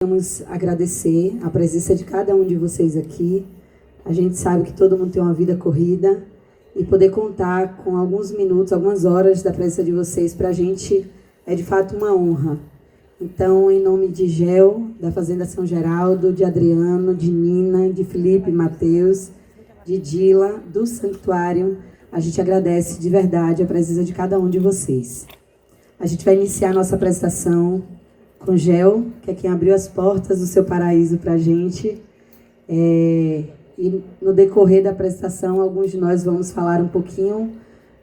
Vamos agradecer a presença de cada um de vocês aqui. A gente sabe que todo mundo tem uma vida corrida e poder contar com alguns minutos, algumas horas da presença de vocês para a gente é de fato uma honra. Então, em nome de Gel, da Fazenda São Geraldo, de Adriano, de Nina, de Felipe, Matheus, de Dila, do Santuário, a gente agradece de verdade a presença de cada um de vocês. A gente vai iniciar a nossa apresentação com Gel, que é quem abriu as portas do seu paraíso para a gente. E no decorrer da apresentação, alguns de nós vamos falar um pouquinho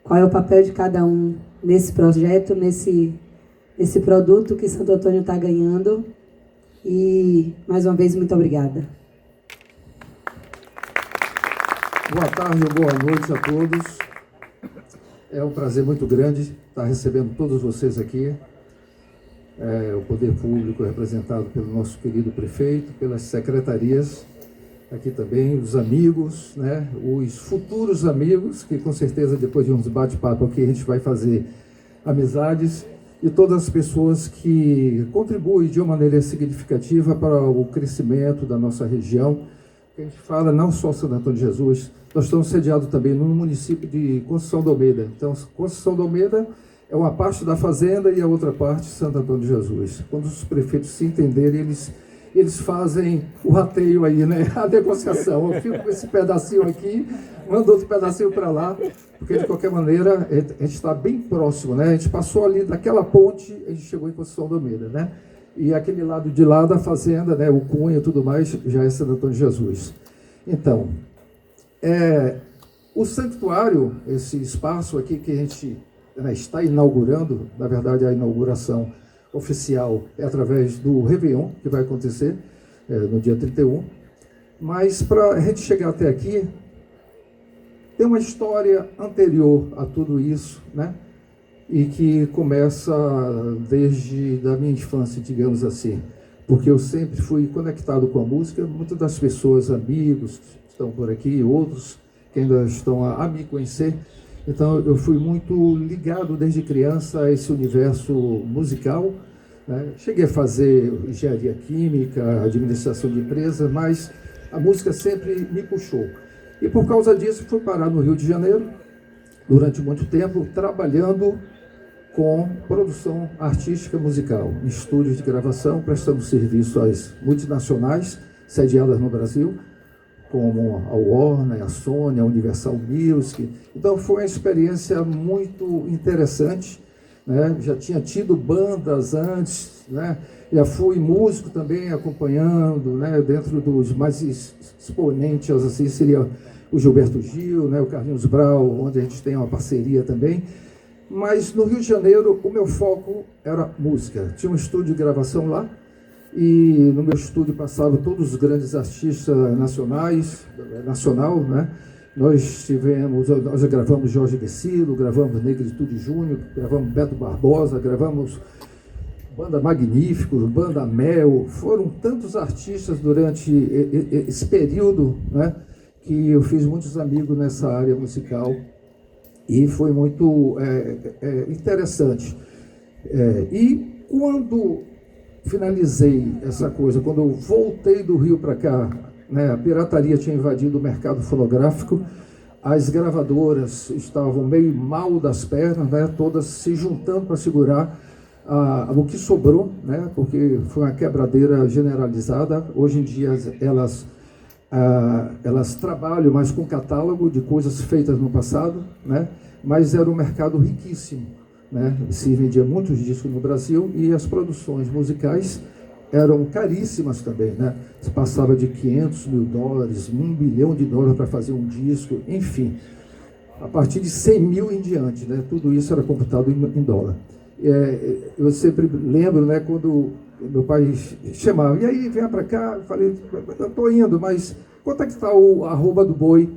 qual é o papel de cada um nesse projeto, nesse produto que Santo Antônio está ganhando. E, mais uma vez, muito obrigada. Boa tarde ou boa noite a todos. É um prazer muito grande estar recebendo todos vocês aqui. O poder público representado pelo nosso querido prefeito, pelas secretarias, aqui também, os amigos, né, os futuros amigos, que com certeza depois de uns bate-papo aqui a gente vai fazer amizades, e todas as pessoas que contribuem de uma maneira significativa para o crescimento da nossa região. A gente fala não só Santo Antônio de Jesus, nós estamos sediados também no município de Conceição do Almeida. Então, Conceição do Almeida é uma parte da fazenda e a outra parte Santo Antônio de Jesus. Quando os prefeitos se entenderem, eles fazem o rateio aí, né? A negociação. Eu fico com esse pedacinho aqui, mando outro pedacinho para lá, porque de qualquer maneira a gente está bem próximo, né? A gente passou ali daquela ponte, a gente chegou em Conceição do Almeida, né? E aquele lado de lá da fazenda, né? O Cunha e tudo mais, já é Santo Antônio de Jesus. Então, o santuário, esse espaço aqui que a gente está inaugurando, na verdade a inauguração oficial é através do Réveillon, que vai acontecer no dia 31, mas para a gente chegar até aqui, tem uma história anterior a tudo isso, né? E que começa desde da minha infância, digamos assim, porque eu sempre fui conectado com a música. Muitas das pessoas, amigos que estão por aqui, outros que ainda estão a me conhecer. Então, eu fui muito ligado desde criança a esse universo musical, né? Cheguei a fazer engenharia química, administração de empresa, mas a música sempre me puxou. E por causa disso, fui parar no Rio de Janeiro, durante muito tempo, trabalhando com produção artística musical, em estúdios de gravação, prestando serviço às multinacionais sediadas no Brasil, como a Warner, a Sony, a Universal Music. Então foi uma experiência muito interessante, né? Já tinha tido bandas antes, né? Já fui músico também, acompanhando, né? Dentro dos mais exponentes, assim, seria o Gilberto Gil, né? O Carlinhos Brau, onde a gente tem uma parceria também. Mas no Rio de Janeiro o meu foco era música. Tinha um estúdio de gravação lá, e no meu estúdio passavam todos os grandes artistas nacional, né? Nós gravamos Jorge Vecilo, gravamos Negritude Júnior, gravamos Beto Barbosa, gravamos Banda Magníficos, Banda Mel. Foram tantos artistas durante esse período, né? Que eu fiz muitos amigos nessa área musical e foi muito interessante. E quando finalizei essa coisa, quando eu voltei do Rio para cá, né, a pirataria tinha invadido o mercado fonográfico, as gravadoras estavam meio mal das pernas, né, todas se juntando para segurar o que sobrou, né, porque foi uma quebradeira generalizada. Hoje em dia elas trabalham mais com catálogo de coisas feitas no passado, né, mas era um mercado riquíssimo, né? Se vendia muitos discos no Brasil e as produções musicais eram caríssimas também, né? Se passava de $500 mil, $1 bilhão para fazer um disco, enfim, a partir de 100 mil em diante, né? Tudo isso era computado em dólar. Eu sempre lembro, né, quando meu pai chamava, e aí, vem para cá. Eu falei, eu estou indo, mas quanto é que está o arroba do boi?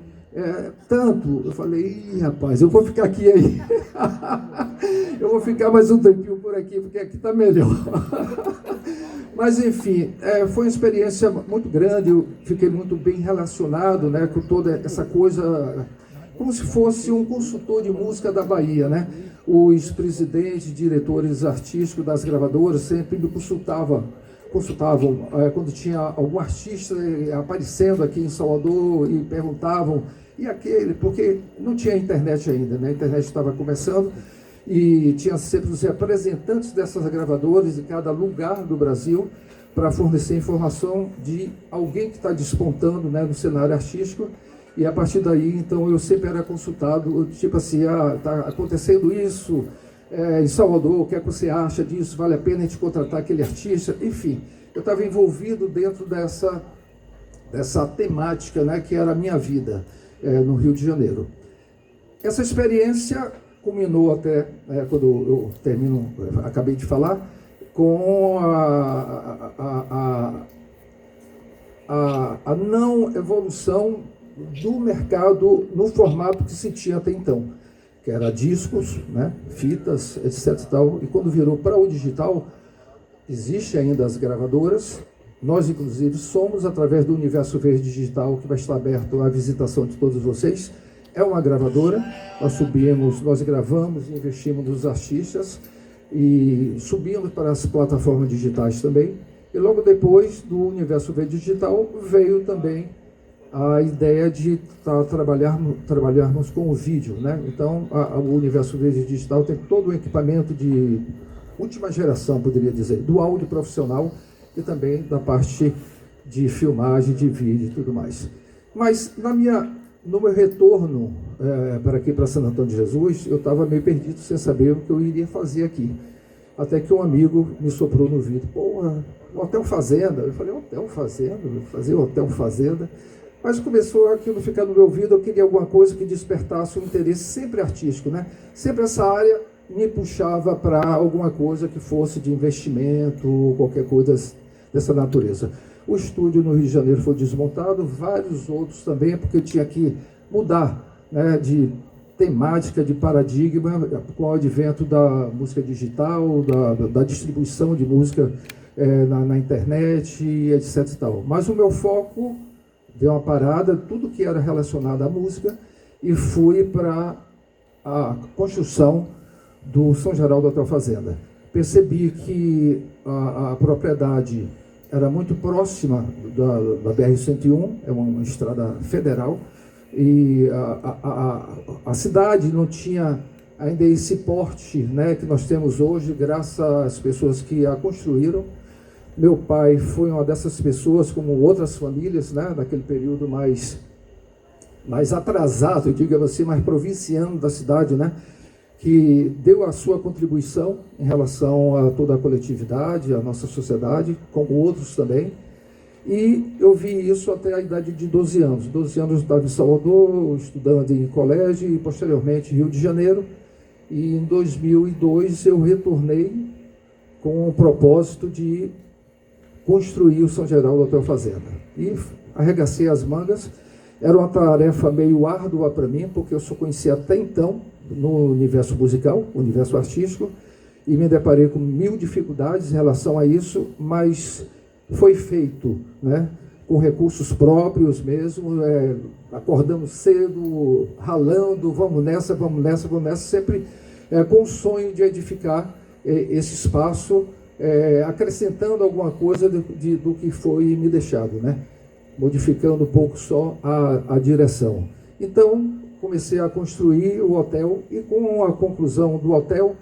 Tanto. Eu falei, ih, rapaz, eu vou ficar aqui aí. Eu vou ficar mais um tempinho por aqui, porque aqui está melhor. Mas, enfim, foi uma experiência muito grande. Eu fiquei muito bem relacionado, né, com toda essa coisa, como se fosse um consultor de música da Bahia, né? Os presidentes, diretores artísticos das gravadoras sempre me consultavam consultavam quando tinha algum artista aparecendo aqui em Salvador e perguntavam, e aquele? Porque não tinha internet ainda, né? A internet estava começando e tinha sempre os representantes dessas gravadoras em cada lugar do Brasil para fornecer informação de alguém que está despontando, né, no cenário artístico. E a partir daí, então, eu sempre era consultado, tipo assim, está acontecendo isso em Salvador, o que é que você acha disso? Vale a pena a gente contratar aquele artista? Enfim, eu estava envolvido dentro dessa temática, né, que era a minha vida no Rio de Janeiro. Essa experiência culminou até, quando eu termino, acabei de falar, com a não evolução do mercado no formato que se tinha até então, que era discos, né, fitas, etc. E quando virou para o digital, existe ainda as gravadoras. Nós, inclusive, somos, através do Universo Verde Digital, que vai estar aberto à visitação de todos vocês, é uma gravadora. Nós subimos, nós gravamos e investimos nos artistas e subimos para as plataformas digitais também. E logo depois do Universo Verde Digital veio também a ideia de trabalharmos com o vídeo, né? Então, o Universo Verde Digital tem todo o equipamento de última geração, poderia dizer, do áudio profissional e também da parte de filmagem, de vídeo e tudo mais. Mas no meu retorno para aqui, para Santo Antônio de Jesus, eu estava meio perdido, sem saber o que eu iria fazer aqui. Até que um amigo me soprou no ouvido: porra, Hotel Fazenda. Eu falei: Hotel Fazenda? Vou fazer Hotel Fazenda? Mas começou aquilo a ficar no meu ouvido. Eu queria alguma coisa que despertasse um interesse sempre artístico, né? Sempre essa área me puxava para alguma coisa que fosse de investimento, qualquer coisa dessa natureza. O estúdio no Rio de Janeiro foi desmontado, vários outros também, porque eu tinha que mudar, né, de temática, de paradigma, com o advento da música digital, da distribuição de música na internet, etc. e tal. Mas o meu foco deu uma parada, tudo que era relacionado à música, e fui para a construção do São Geraldo Hotel Fazenda. Percebi que a propriedade era muito próxima da BR-101, é uma estrada federal, e a cidade não tinha ainda esse porte, né, que nós temos hoje, graças às pessoas que a construíram. Meu pai foi uma dessas pessoas, como outras famílias, né, naquele período mais atrasado, digamos assim, mais provinciano da cidade, né, que deu a sua contribuição em relação a toda a coletividade, a nossa sociedade, como outros também. E eu vi isso até a idade de 12 anos. 12 anos eu estava em Salvador, estudando em colégio, e posteriormente Rio de Janeiro. E em 2002 eu retornei com o propósito de construir o São Geraldo Hotel Fazenda. E arregacei as mangas. Era uma tarefa meio árdua para mim, porque eu só conhecia até então no universo musical, universo artístico, e me deparei com 1000 dificuldades em relação a isso, mas foi feito, né, com recursos próprios mesmo, acordamos cedo, ralando, vamos nessa, sempre com o sonho de edificar esse espaço, acrescentando alguma coisa do que foi me deixado, né, modificando um pouco só a direção. Então, comecei a construir o hotel, e com a conclusão do hotel,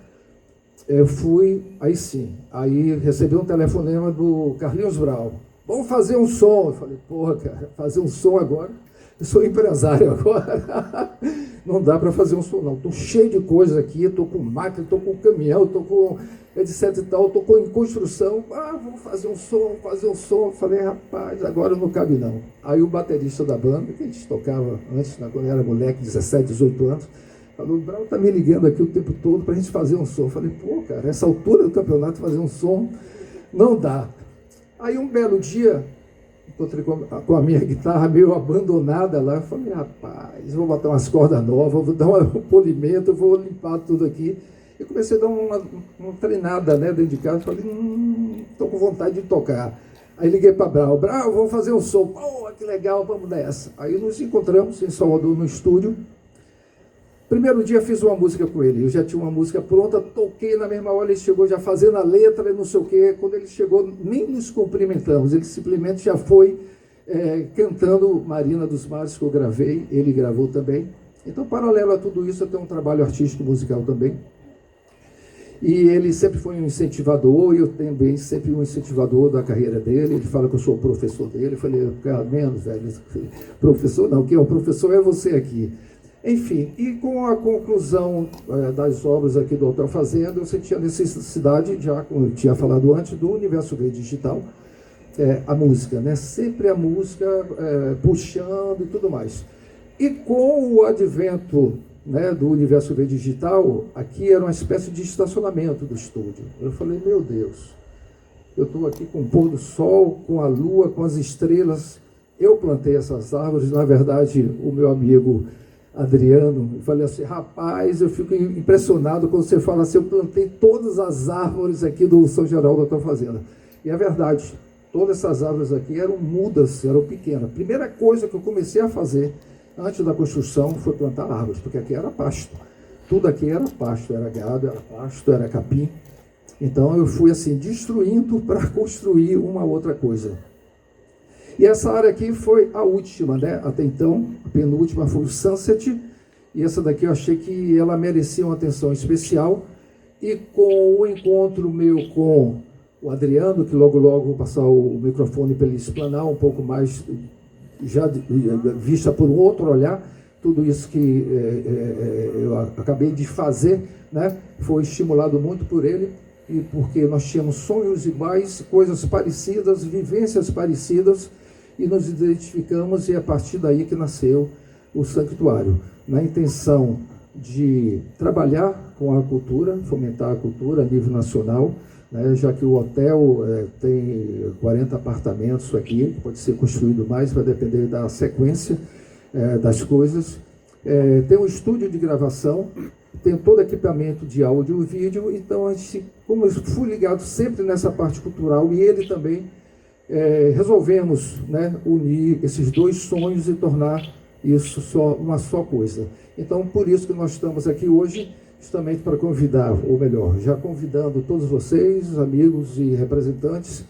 aí recebi um telefonema do Carlinhos Brau: vamos fazer um som. Eu falei: porra, cara, fazer um som agora? Eu sou empresário agora, não dá para fazer um som não, estou cheio de coisas aqui, estou com máquina, estou com caminhão, estou com etc e tal, estou em construção, vamos fazer um som. Eu falei: rapaz, agora não cabe não. Aí o baterista da banda, que a gente tocava antes, quando eu era moleque, 17, 18 anos, falou: o Brau está me ligando aqui o tempo todo para a gente fazer um som. Eu falei: pô, cara, essa altura do campeonato fazer um som não dá. Aí um belo dia, encontrei com a minha guitarra meio abandonada lá. Eu falei: rapaz, vou botar umas cordas novas, vou dar um polimento, vou limpar tudo aqui. E comecei a dar uma treinada, né, dentro de casa. Falei: estou com vontade de tocar. Aí liguei para Brau: vamos fazer um som. Pô, que legal, vamos nessa. Aí nos encontramos em Salvador, no estúdio. Primeiro dia fiz uma música com ele, eu já tinha uma música pronta, toquei na mesma hora, ele chegou já fazendo a letra e não sei o quê. Quando ele chegou, nem nos cumprimentamos, ele simplesmente já foi cantando Marina dos Mares, que eu gravei, ele gravou também. Então, paralelo a tudo isso, eu tenho um trabalho artístico musical também. E ele sempre foi um incentivador, e eu também sempre um incentivador da carreira dele. Ele fala que eu sou o professor dele. Eu falei, cara, menos, velho, professor não, quem é o professor é você aqui. Enfim, e com a conclusão das obras aqui do Hotel Fazenda, eu senti a necessidade, já como eu tinha falado antes, do Universo Verde Digital, a música, né? Sempre a música puxando e tudo mais. E com o advento, né, do Universo Verde Digital, aqui era uma espécie de estacionamento do estúdio. Eu falei, meu Deus, eu estou aqui com o pôr do sol, com a lua, com as estrelas. Eu plantei essas árvores, na verdade, o meu amigo Adriano, eu falei assim, rapaz, eu fico impressionado quando você fala assim, eu plantei todas as árvores aqui do São Geraldo da tua fazenda. E é verdade, todas essas árvores aqui eram mudas, eram pequenas. A primeira coisa que eu comecei a fazer antes da construção foi plantar árvores, porque aqui era pasto. Tudo aqui era pasto, era gado, era pasto, era capim. Então eu fui assim, destruindo para construir uma outra coisa. E essa área aqui foi a última, né? Até então, a penúltima foi o Sunset, e essa daqui eu achei que ela merecia uma atenção especial. E com o encontro meu com o Adriano, que logo vou passar o microfone para ele explanar um pouco mais, já vista por um outro olhar, tudo isso que eu acabei de fazer, né? Foi estimulado muito por ele, e porque nós tínhamos sonhos iguais, coisas parecidas, vivências parecidas, e nos identificamos, e é a partir daí que nasceu o Sanctuário, na intenção de trabalhar com a cultura, fomentar a cultura a nível nacional, né, já que o hotel tem 40 apartamentos aqui, pode ser construído mais, vai depender da sequência das coisas. Tem um estúdio de gravação, tem todo equipamento de áudio e vídeo, então a gente, como eu fui ligado sempre nessa parte cultural, e ele também, resolvemos, né, unir esses dois sonhos e tornar isso uma só coisa. Então, por isso que nós estamos aqui hoje, justamente para convidar, ou melhor, já convidando todos vocês, amigos e representantes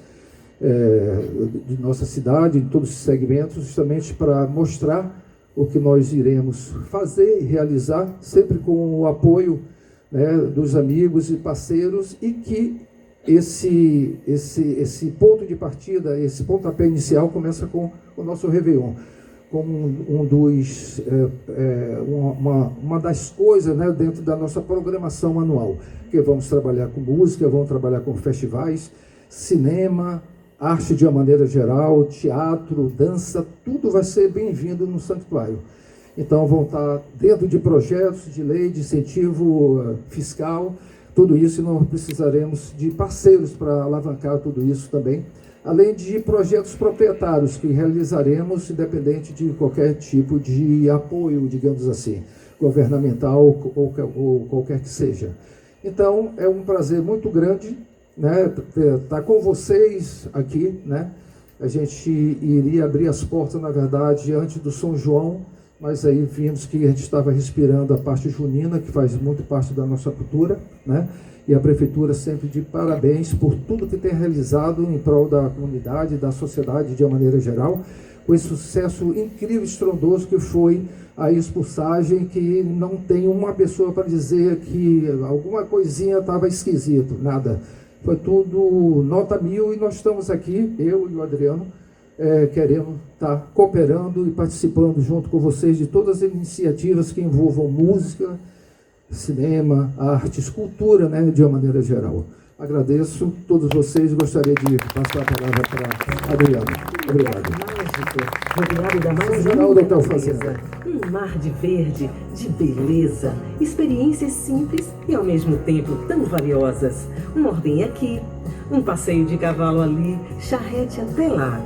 de nossa cidade, em todos os segmentos, justamente para mostrar o que nós iremos fazer e realizar, sempre com o apoio, né, dos amigos e parceiros, e que esse ponto de partida, esse pontapé inicial começa com o nosso Réveillon, como uma das coisas, né, dentro da nossa programação anual, que vamos trabalhar com música, vamos trabalhar com festivais, cinema, arte de uma maneira geral, teatro, dança, tudo vai ser bem-vindo no Sanctuário. Então vão estar dentro de projetos de lei, de incentivo fiscal, tudo isso, e nós precisaremos de parceiros para alavancar tudo isso também, além de projetos proprietários que realizaremos, independente de qualquer tipo de apoio, digamos assim, governamental ou qualquer que seja. Então, é um prazer muito grande, né, estar com vocês aqui, né? A gente iria abrir as portas, na verdade, antes do São João, mas aí vimos que a gente estava respirando a parte junina, que faz muito parte da nossa cultura, né? E a Prefeitura sempre de parabéns por tudo que tem realizado em prol da comunidade, da sociedade de uma maneira geral, com esse sucesso incrível, estrondoso que foi a expulsagem, que não tem uma pessoa para dizer que alguma coisinha estava esquisito, nada. Foi tudo nota 1000, e nós estamos aqui, eu e o Adriano, querendo estar cooperando e participando junto com vocês de todas as iniciativas que envolvam música, cinema, artes, cultura, né, de uma maneira geral. Agradeço a todos vocês, gostaria de passar a palavra para Adriano. Obrigado. Mágico, rodeado da mais Geraldo linda Hotel Fazenda. natureza. Um mar de verde, de beleza, experiências simples e ao mesmo tempo tão valiosas. Uma ordem aqui, um passeio de cavalo ali, charrete até lá.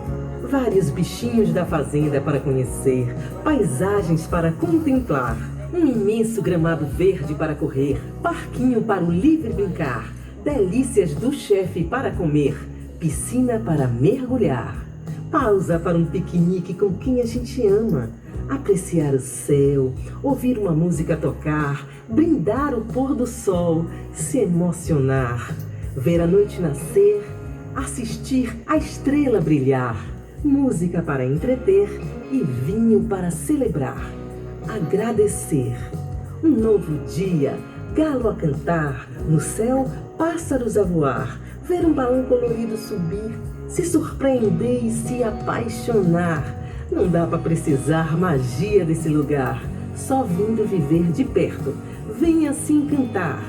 Vários bichinhos da fazenda para conhecer, paisagens para contemplar, um imenso gramado verde para correr, parquinho para o livre brincar, delícias do chefe para comer, piscina para mergulhar, Pausa para um piquenique com quem a gente ama. Apreciar o céu, ouvir uma música tocar, brindar o pôr do sol, se emocionar, ver a noite nascer, assistir a estrela brilhar, música para entreter e vinho para celebrar, agradecer. Um novo dia, galo a cantar, no céu pássaros a voar, ver um balão colorido subir, se surpreender e se apaixonar. Não dá para precisar magia desse lugar, só vindo viver de perto. Venha assim cantar.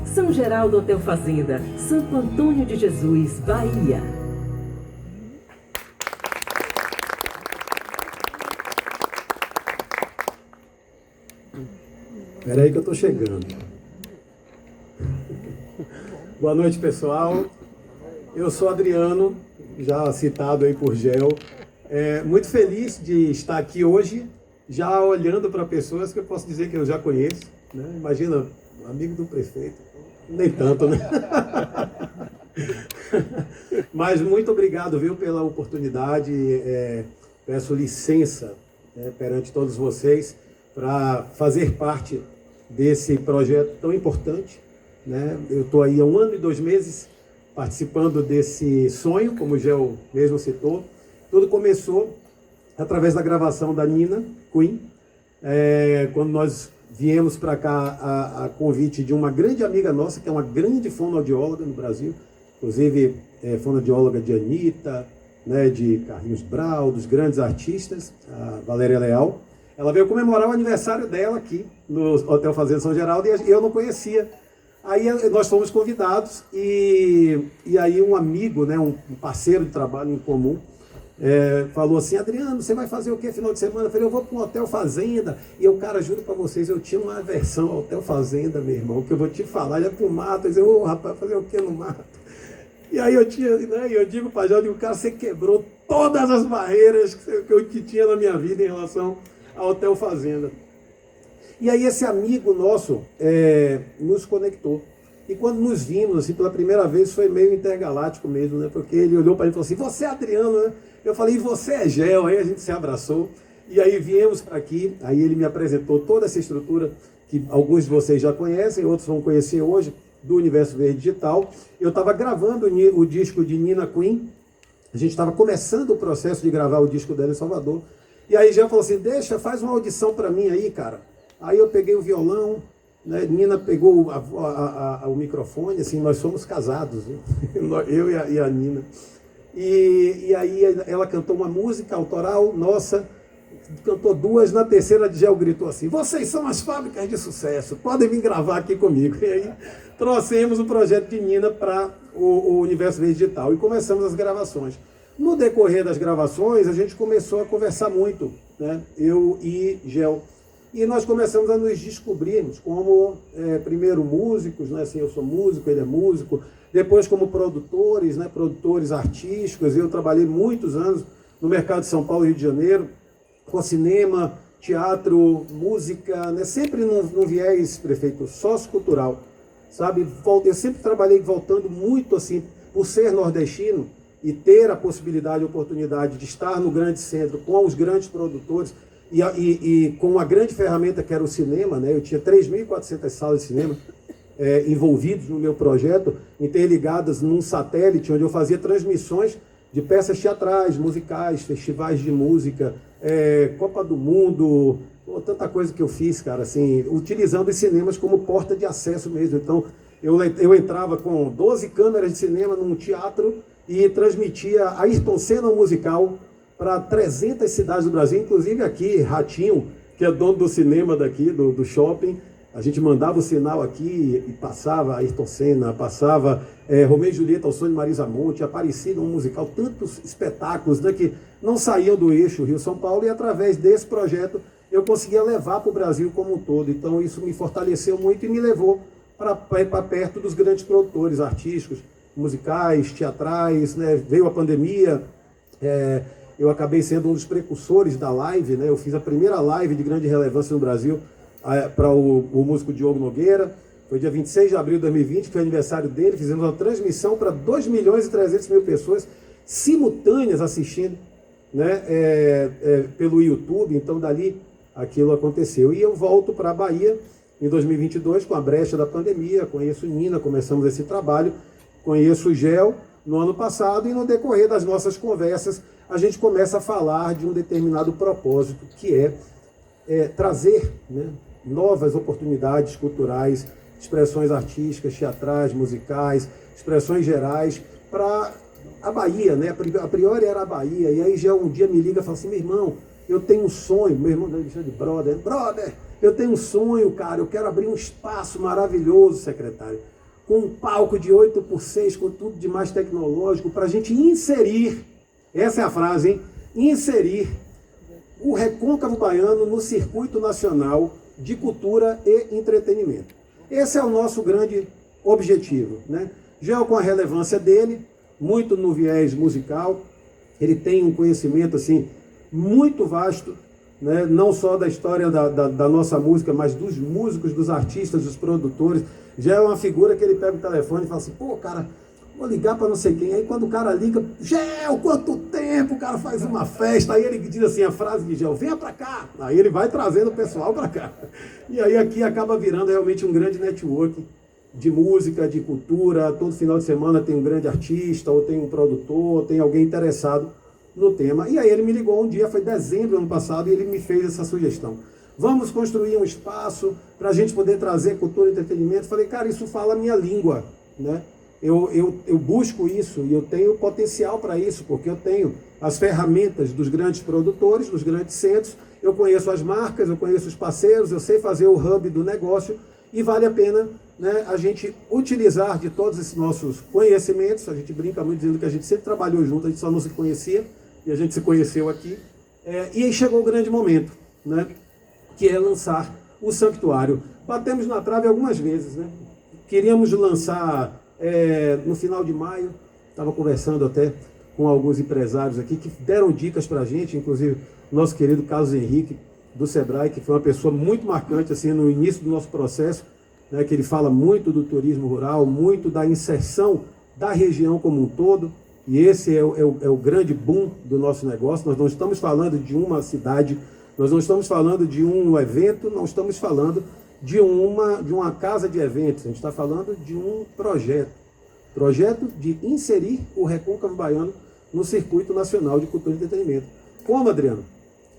São Geraldo Hotel Fazenda, Santo Antônio de Jesus, Bahia. Espera aí que eu estou chegando. Boa noite, pessoal. Eu sou Adriano, já citado aí por Gel. Muito feliz de estar aqui hoje, já olhando para pessoas que eu posso dizer que eu já conheço, né? Imagina, amigo do prefeito, nem tanto, né? Mas muito obrigado, viu, pela oportunidade. Peço licença, perante todos vocês para fazer parte desse projeto tão importante, né? Eu estou aí há 1 ano e 2 meses participando desse sonho, como o Gel mesmo citou. Tudo começou através da gravação da Nina Queen, quando nós viemos para cá a convite de uma grande amiga nossa, que é uma grande fonoaudióloga no Brasil, inclusive fonoaudióloga de Anitta, né, de Carlinhos Brau, dos grandes artistas, a Valéria Leal. Ela veio comemorar o aniversário dela aqui no Hotel Fazenda São Geraldo e eu não conhecia. Aí nós fomos convidados e aí um amigo, né, um parceiro de trabalho em comum, falou assim: Adriano, você vai fazer o que final de semana? Eu falei: eu vou para um Hotel Fazenda. E eu, cara, juro para vocês, eu tinha uma aversão ao Hotel Fazenda, meu irmão, que eu vou te falar, ia para o mato. Eu disse: ô, rapaz, fazer o que no mato? E aí eu tinha, né, eu digo para Jó, cara, você quebrou todas as barreiras que tinha na minha vida em relação ao Hotel Fazenda. E aí esse amigo nosso nos conectou. E quando nos vimos, assim, pela primeira vez, foi meio intergaláctico mesmo, né? Porque ele olhou para mim e falou assim: você é Adriano, né? Eu falei: e você é Gel? Aí a gente se abraçou. E aí viemos para aqui, aí ele me apresentou toda essa estrutura que alguns de vocês já conhecem, outros vão conhecer hoje, do Universo Verde Digital. Eu estava gravando o disco de Nina Queen, a gente estava começando o processo de gravar o disco dela em Salvador. E aí Gel falou assim: faz uma audição para mim aí, cara. Aí eu peguei o violão, né? Nina pegou o microfone, assim, nós somos casados, né? Eu e a Nina. E aí ela cantou uma música autoral nossa, cantou 2, na terceira a Gel gritou assim: vocês são as fábricas de sucesso, podem vir gravar aqui comigo. E aí trouxemos o projeto de Nina para o Universo Verde Digital e começamos as gravações. No decorrer das gravações, a gente começou a conversar muito, né? Eu e Gel. E nós começamos a nos descobrirmos como, primeiro, músicos, né? Assim, eu sou músico, ele é músico. Depois, como produtores, né? Produtores artísticos. Eu trabalhei muitos anos no mercado de São Paulo e Rio de Janeiro, com cinema, teatro, música, né? Sempre num viés, prefeito, sociocultural, sabe? Eu sempre trabalhei voltando muito, assim, por ser nordestino e ter a possibilidade, a oportunidade de estar no grande centro com os grandes produtores, e com uma grande ferramenta que era o cinema, né? Eu tinha 3.400 salas de cinema envolvidos no meu projeto, interligadas num satélite, onde eu fazia transmissões de peças teatrais, musicais, festivais de música, Copa do Mundo, tanta coisa que eu fiz, cara, assim, utilizando os cinemas como porta de acesso mesmo. Então, eu entrava com 12 câmeras de cinema num teatro e transmitia a Ayrton Senna musical para 300 cidades do Brasil, inclusive aqui, Ratinho, que é dono do cinema daqui, do shopping. A gente mandava o sinal aqui e passava Ayrton Senna, passava Romeu e Julieta, ao som de Marisa Monte, aparecia num musical, tantos espetáculos, né, que não saíam do eixo Rio-São Paulo, e através desse projeto eu conseguia levar para o Brasil como um todo. Então isso me fortaleceu muito e me levou para perto dos grandes produtores artísticos, musicais, teatrais, né? Veio a pandemia, eu acabei sendo um dos precursores da live, né? Eu fiz a primeira live de grande relevância no Brasil para o músico Diogo Nogueira. Foi dia 26 de abril de 2020, que foi aniversário dele. Fizemos uma transmissão para 2.300.000 pessoas simultâneas assistindo né, pelo YouTube, então dali aquilo aconteceu. E eu volto para a Bahia em 2022, com a brecha da pandemia, conheço Nina, começamos esse trabalho, conheço o GEL no ano passado, e no decorrer das nossas conversas, a gente começa a falar de um determinado propósito, que é trazer, né, novas oportunidades culturais, expressões artísticas, teatrais, musicais, expressões gerais, para a Bahia, né? A priori era a Bahia, e aí já um dia me liga e fala assim: meu irmão, eu tenho um sonho, meu irmão me chama de brother, eu tenho um sonho, cara, eu quero abrir um espaço maravilhoso, secretário, com um palco de 8x6, com tudo de mais tecnológico, para a gente inserir, essa é a frase, hein? Inserir o Recôncavo Baiano no circuito nacional de cultura e entretenimento. Esse é o nosso grande objetivo, né? Já com a relevância dele, muito no viés musical, ele tem um conhecimento assim muito vasto, né? Não só da história da nossa música, mas dos músicos, dos artistas, dos produtores. Já é uma figura que ele pega o telefone e fala assim: pô, cara, vou ligar para não sei quem. Aí quando o cara liga: Gel, quanto tempo? O cara faz uma festa. Aí ele diz assim a frase de Gel: venha para cá. Aí ele vai trazendo o pessoal para cá. E aí aqui acaba virando realmente um grande network de música, de cultura. Todo final de semana tem um grande artista, ou tem um produtor, tem alguém interessado no tema. E aí ele me ligou um dia, foi dezembro do ano passado, e ele me fez essa sugestão: vamos construir um espaço para a gente poder trazer cultura e entretenimento. Falei: cara, isso fala a minha língua, né? Eu busco isso, e eu tenho potencial para isso, porque eu tenho as ferramentas dos grandes produtores, dos grandes centros, eu conheço as marcas, eu conheço os parceiros, eu sei fazer o hub do negócio, e vale a pena, né, a gente utilizar de todos esses nossos conhecimentos. A gente brinca muito dizendo que a gente sempre trabalhou junto, a gente só não se conhecia, e a gente se conheceu aqui. E aí chegou o grande momento, né, que é lançar o Sanctuário. Batemos na trave algumas vezes, né? Queríamos lançar no final de maio, estava conversando até com alguns empresários aqui que deram dicas para a gente, inclusive o nosso querido Carlos Henrique, do Sebrae, que foi uma pessoa muito marcante assim, no início do nosso processo, né, que ele fala muito do turismo rural, muito da inserção da região como um todo, e esse é o grande boom do nosso negócio. Nós não estamos falando de uma cidade, nós não estamos falando de um evento, não estamos falando de uma casa de eventos, a gente está falando de um projeto de inserir o Recôncavo Baiano no circuito nacional de cultura e entretenimento. Como, Adriano?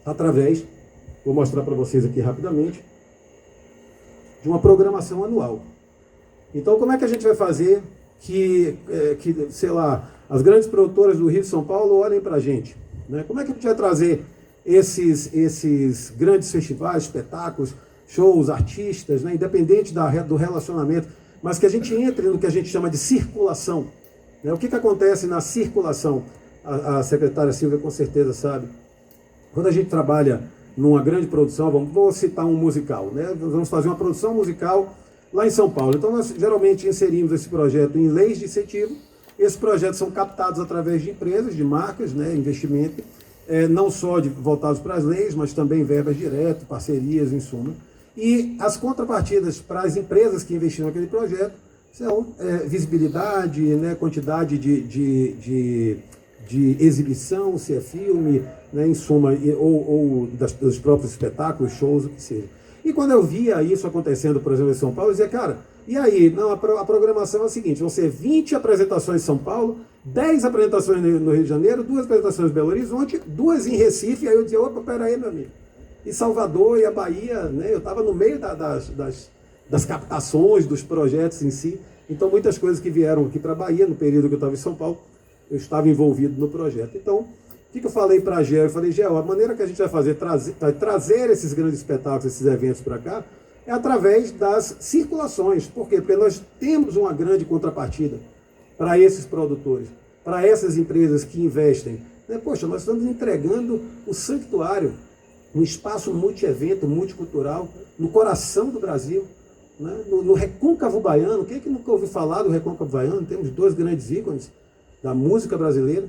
Através, vou mostrar para vocês aqui rapidamente, de uma programação anual. Então, como é que a gente vai fazer que sei lá, as grandes produtoras do Rio e São Paulo olhem para a gente, né? Como é que a gente vai trazer esses grandes festivais, espetáculos, shows, artistas, né, independente do relacionamento, mas que a gente entre no que a gente chama de circulação, né? O que acontece na circulação? A secretária Silvia com certeza sabe. Quando a gente trabalha numa grande produção, vou citar um musical, né? Nós vamos fazer uma produção musical lá em São Paulo. Então nós geralmente inserimos esse projeto em leis de incentivo. Esses projetos são captados através de empresas, de marcas, né, investimento, não só voltados para as leis, mas também verbas diretas, parcerias, em suma. E as contrapartidas para as empresas que investiram naquele projeto são visibilidade, né, quantidade de exibição, se é filme, né, em suma, ou dos próprios espetáculos, shows, o que seja. E quando eu via isso acontecendo, por exemplo, em São Paulo, eu dizia: cara, e aí? Não, a programação é a seguinte: vão ser 20 apresentações em São Paulo, 10 apresentações no Rio de Janeiro, 2 apresentações em Belo Horizonte, 2 em Recife. Aí eu dizia: opa, peraí, meu amigo. E Salvador e a Bahia, né? Eu estava no meio das captações, dos projetos em si. Então, muitas coisas que vieram aqui para a Bahia, no período que eu estava em São Paulo, eu estava envolvido no projeto. Então, o que eu falei para a Gel? Eu falei: Gel, a maneira que a gente vai fazer, trazer esses grandes espetáculos, esses eventos para cá, é através das circulações. Por quê? Porque nós temos uma grande contrapartida para esses produtores, para essas empresas que investem. Poxa, nós estamos entregando o Sanctuário, um espaço multi-evento, multicultural, no coração do Brasil, né? No Recôncavo Baiano. Quem é que nunca ouviu falar do Recôncavo Baiano? Temos 2 grandes ícones da música brasileira,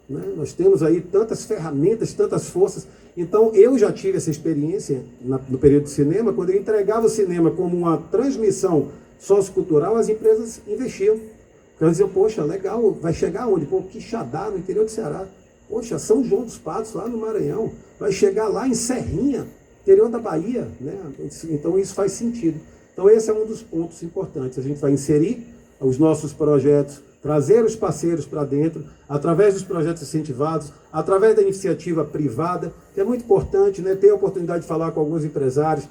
né? Nós temos aí tantas ferramentas, tantas forças. Então, eu já tive essa experiência no período de cinema, quando eu entregava o cinema como uma transmissão sociocultural, as empresas investiam. Elas diziam: poxa, legal, vai chegar onde? Pô, Quixadá, no interior do Ceará. poxa, São João dos Patos, lá no Maranhão, vai chegar lá em Serrinha, interior da Bahia, né? Então isso faz sentido. Então esse é um dos pontos importantes. A gente vai inserir os nossos projetos, trazer os parceiros para dentro, através dos projetos incentivados, através da iniciativa privada, que é muito importante, né? Ter a oportunidade de falar com alguns empresários.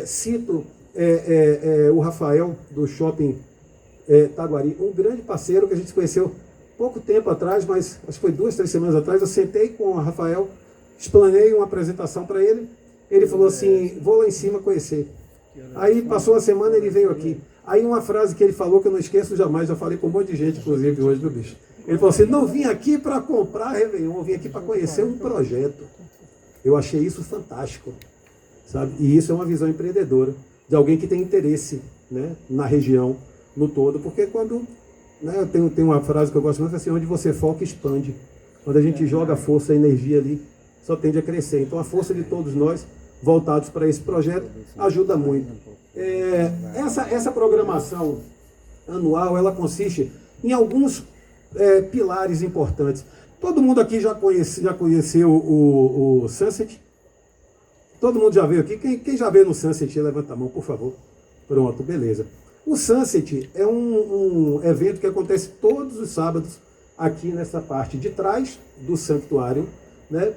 Cito o Rafael, do Shopping Taguari, um grande parceiro que a gente se conheceu pouco tempo atrás, mas acho que foi 2, 3 semanas atrás. Eu sentei com o Rafael, explanei uma apresentação para ele. Ele falou assim, vou lá em cima conhecer. Aí passou uma semana, ele veio aqui. Aí uma frase que ele falou que eu não esqueço jamais, já falei com um monte de gente, inclusive hoje do bicho. Ele falou assim, não vim aqui para comprar Réveillon, eu vim aqui para conhecer um projeto. Eu achei isso fantástico, sabe? E isso é uma visão empreendedora, de alguém que tem interesse, né, na região, no todo. Porque quando, né, tem uma frase que eu gosto muito, assim, onde você foca, expande. Quando a gente joga força, energia ali, só tende a crescer. Então a força de todos nós, voltados para esse projeto, ajuda muito. Essa programação anual, ela consiste em alguns pilares importantes. Todo mundo aqui já conheceu o Sunset? Todo mundo já veio aqui? Quem já veio no Sunset, levanta a mão, por favor. Pronto, beleza. O Sunset é um evento que acontece todos os sábados aqui nessa parte de trás do santuário, né?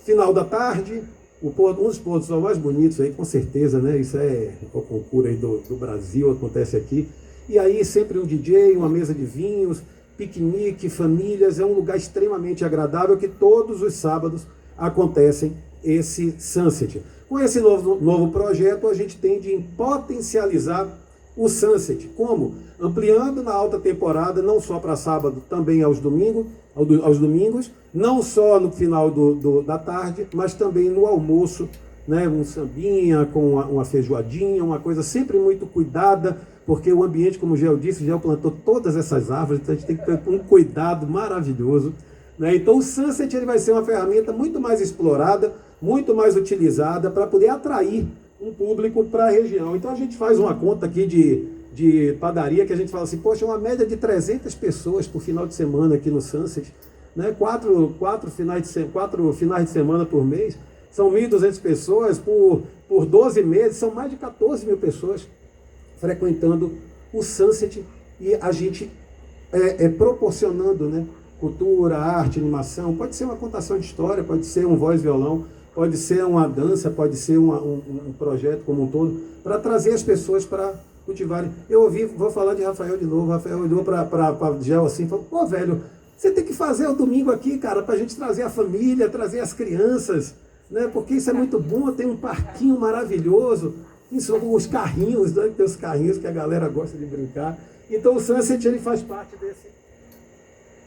Final da tarde, um dos pontos mais bonitos aí, com certeza, né? Isso é o concurso aí do Brasil, acontece aqui. E aí sempre um DJ, uma mesa de vinhos, piquenique, famílias, é um lugar extremamente agradável que todos os sábados acontecem esse Sunset. Com esse novo projeto, a gente tende em potencializar o Sunset. Como? Ampliando na alta temporada, não só para sábado, também aos domingos, não só no final da tarde, mas também no almoço, né? Um sambinha com uma feijoadinha, uma coisa sempre muito cuidada, porque o ambiente, como o Gel disse, o Gel plantou todas essas árvores, então a gente tem que ter um cuidado maravilhoso, né? Então o Sunset ele vai ser uma ferramenta muito mais explorada, muito mais utilizada para poder atrair um público para a região. Então a gente faz uma conta aqui de padaria, que a gente fala assim, poxa, uma média de 300 pessoas por final de semana aqui no Sunset, né? 4 finais de semana por mês, são 1.200 pessoas, por 12 meses, são mais de 14 mil pessoas frequentando o Sunset, e a gente proporcionando, né, cultura, arte, animação, pode ser uma contação de história, pode ser um voz e violão, pode ser uma dança, pode ser um projeto como um todo, para trazer as pessoas para cultivarem. Eu ouvi, vou falar de Rafael de novo, Rafael olhou para Gel assim, falou, pô, velho, você tem que fazer o domingo aqui, cara, para a gente trazer a família, trazer as crianças, né, porque isso é muito bom, tem um parquinho maravilhoso, isso, os carrinhos, né, tem os carrinhos que a galera gosta de brincar. Então o Sunset ele faz parte desse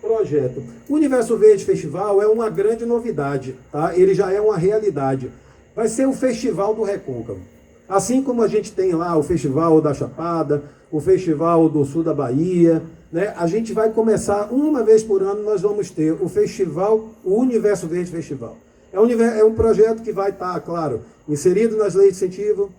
projeto. O Universo Verde Festival é uma grande novidade, tá? Ele já é uma realidade. Vai ser o Festival do Recôncavo. Assim como a gente tem lá o Festival da Chapada, o Festival do Sul da Bahia, né? A gente vai começar, uma vez por ano, nós vamos ter o festival, o Universo Verde Festival. É um projeto que vai estar, claro, inserido nas leis de incentivo,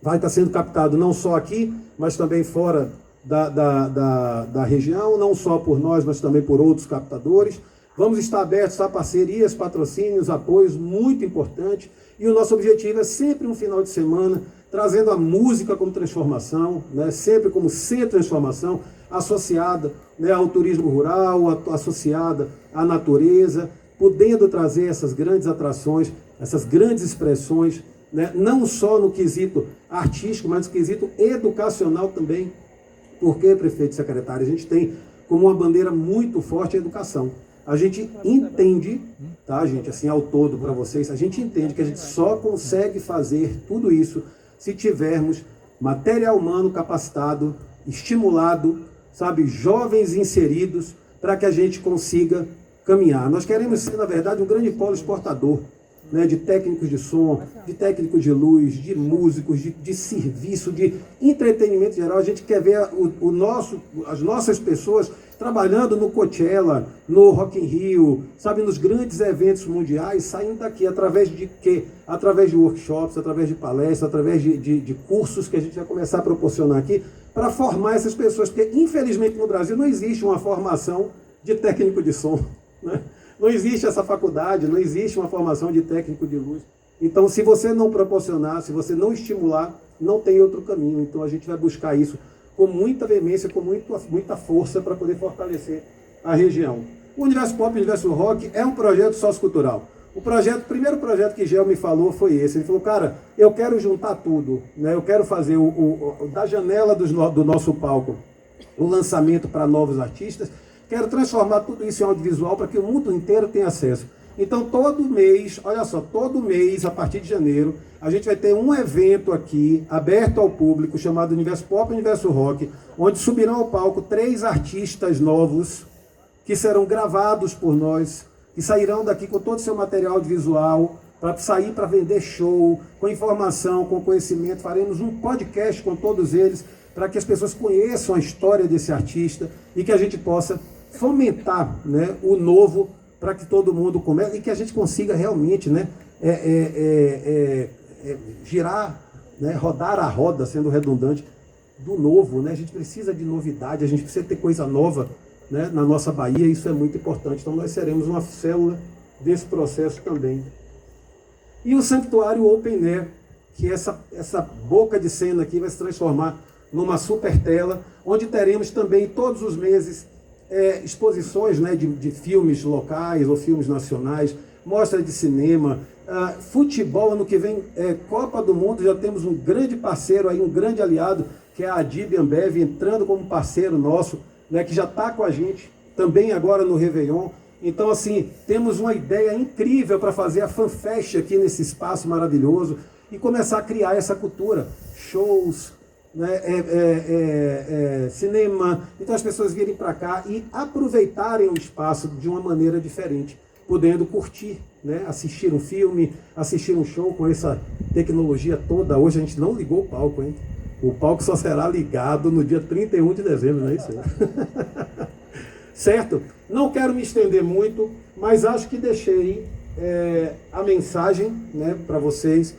vai estar sendo captado não só aqui, mas também fora da região, não só por nós, mas também por outros captadores. Vamos estar abertos a parcerias, patrocínios, apoios, muito importante. E o nosso objetivo é sempre um final de semana, trazendo a música como transformação, né? Sempre como ser transformação, associada, né, ao turismo rural, associada à natureza, podendo trazer essas grandes atrações, essas grandes expressões, né? Não só no quesito artístico, mas no quesito educacional também. Porque, prefeito e secretário, a gente tem como uma bandeira muito forte a educação. A gente entende, tá, gente, assim, ao todo para vocês, a gente entende que a gente só consegue fazer tudo isso se tivermos material humano capacitado, estimulado, sabe, jovens inseridos, para que a gente consiga caminhar. Nós queremos ser, na verdade, um grande polo exportador, né, de técnicos de som, de técnicos de luz, de músicos, de serviço, de entretenimento geral. A gente quer ver as nossas pessoas trabalhando no Coachella, no Rock in Rio, sabe, nos grandes eventos mundiais, saindo daqui através de quê? Através de workshops, através de palestras, através de cursos que a gente vai começar a proporcionar aqui, para formar essas pessoas, porque infelizmente no Brasil não existe uma formação de técnico de som, né? Não existe essa faculdade, não existe uma formação de técnico de luz. Então, se você não proporcionar, se você não estimular, não tem outro caminho. Então, a gente vai buscar isso com muita veemência, com muita força para poder fortalecer a região. O Universo Pop, o Universo Rock é um projeto sociocultural. O primeiro projeto que Gel me falou foi esse. Ele falou, cara, eu quero juntar tudo, né? Eu quero fazer da janela do nosso palco o lançamento para novos artistas. Quero transformar tudo isso em audiovisual para que o mundo inteiro tenha acesso. Então, todo mês, olha só, todo mês, a partir de janeiro, a gente vai ter um evento aqui, aberto ao público, chamado Universo Pop e Universo Rock, onde subirão ao palco 3 artistas novos, que serão gravados por nós, que sairão daqui com todo o seu material audiovisual, para sair para vender show, com informação, com conhecimento. Faremos um podcast com todos eles, para que as pessoas conheçam a história desse artista e que a gente possa fomentar, né, o novo, para que todo mundo comece e que a gente consiga realmente, né, girar, né, rodar a roda, sendo redundante, do novo. Né? A gente precisa de novidade, a gente precisa ter coisa nova, né, na nossa Bahia, isso é muito importante. Então nós seremos uma célula desse processo também. E o Santuário Open Air, que essa boca de cena aqui vai se transformar numa super tela, onde teremos também todos os meses exposições, né, de filmes locais ou filmes nacionais, mostra de cinema, futebol. Ano que vem, Copa do Mundo, já temos um grande parceiro aí, um grande aliado, que é a Adib Ambev, entrando como parceiro nosso, né, que já está com a gente também agora no Réveillon. Então, assim, temos uma ideia incrível para fazer a FanFest aqui nesse espaço maravilhoso e começar a criar essa cultura, shows, né, cinema. Então as pessoas virem para cá e aproveitarem o espaço de uma maneira diferente, podendo curtir, né, assistir um filme, assistir um show com essa tecnologia toda. Hoje a gente não ligou o palco, hein? O palco só será ligado no dia 31 de dezembro, não é isso? Certo? Não quero me estender muito, mas acho que deixei a mensagem, né, para vocês.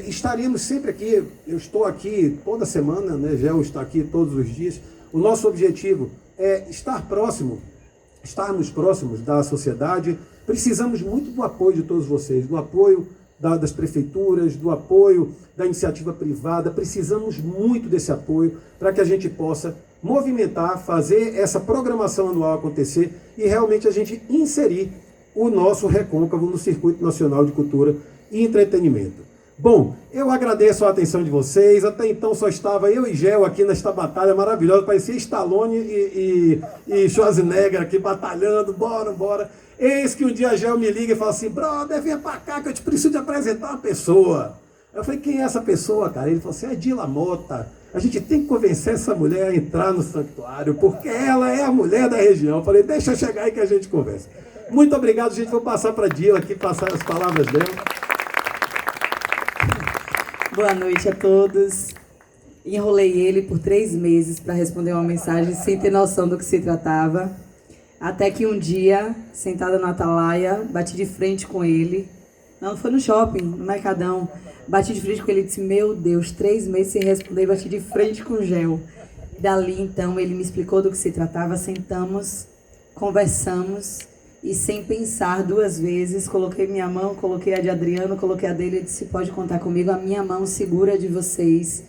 Estaremos sempre aqui, eu estou aqui toda semana, né, Gel está aqui todos os dias. O nosso objetivo é estarmos próximos da sociedade. Precisamos muito do apoio de todos vocês, do apoio das prefeituras, do apoio da iniciativa privada. Precisamos muito desse apoio para que a gente possa movimentar, fazer essa programação anual acontecer e realmente a gente inserir o nosso Recôncavo no Circuito Nacional de Cultura e Entretenimento. Bom, eu agradeço a atenção de vocês. Até então só estava eu e Gel aqui nesta batalha maravilhosa. Parecia Stallone e Schwarzenegger aqui batalhando. Bora. Eis que um dia a Gel me liga e fala assim: brother, venha pra cá que eu te preciso de apresentar uma pessoa. Eu falei: quem é essa pessoa, cara? Ele falou assim: é Dila Mota. A gente tem que convencer essa mulher a entrar no santuário, porque ela é a mulher da região. Eu falei: deixa eu chegar aí que a gente conversa. Muito obrigado, gente. Vou passar para a Dila aqui, passar as palavras dela. Boa noite a todos. Enrolei ele por 3 meses para responder uma mensagem sem ter noção do que se tratava. Até que um dia, sentada na Atalaia, bati de frente com ele. Não, foi no shopping, no Mercadão. Bati de frente com ele e disse: meu Deus, 3 meses sem responder, bati de frente com o Gel. Dali, então, ele me explicou do que se tratava, sentamos, conversamos e, sem pensar 2 vezes, coloquei minha mão, coloquei a de Adriano, coloquei a dele e disse: pode contar comigo, a minha mão segura de vocês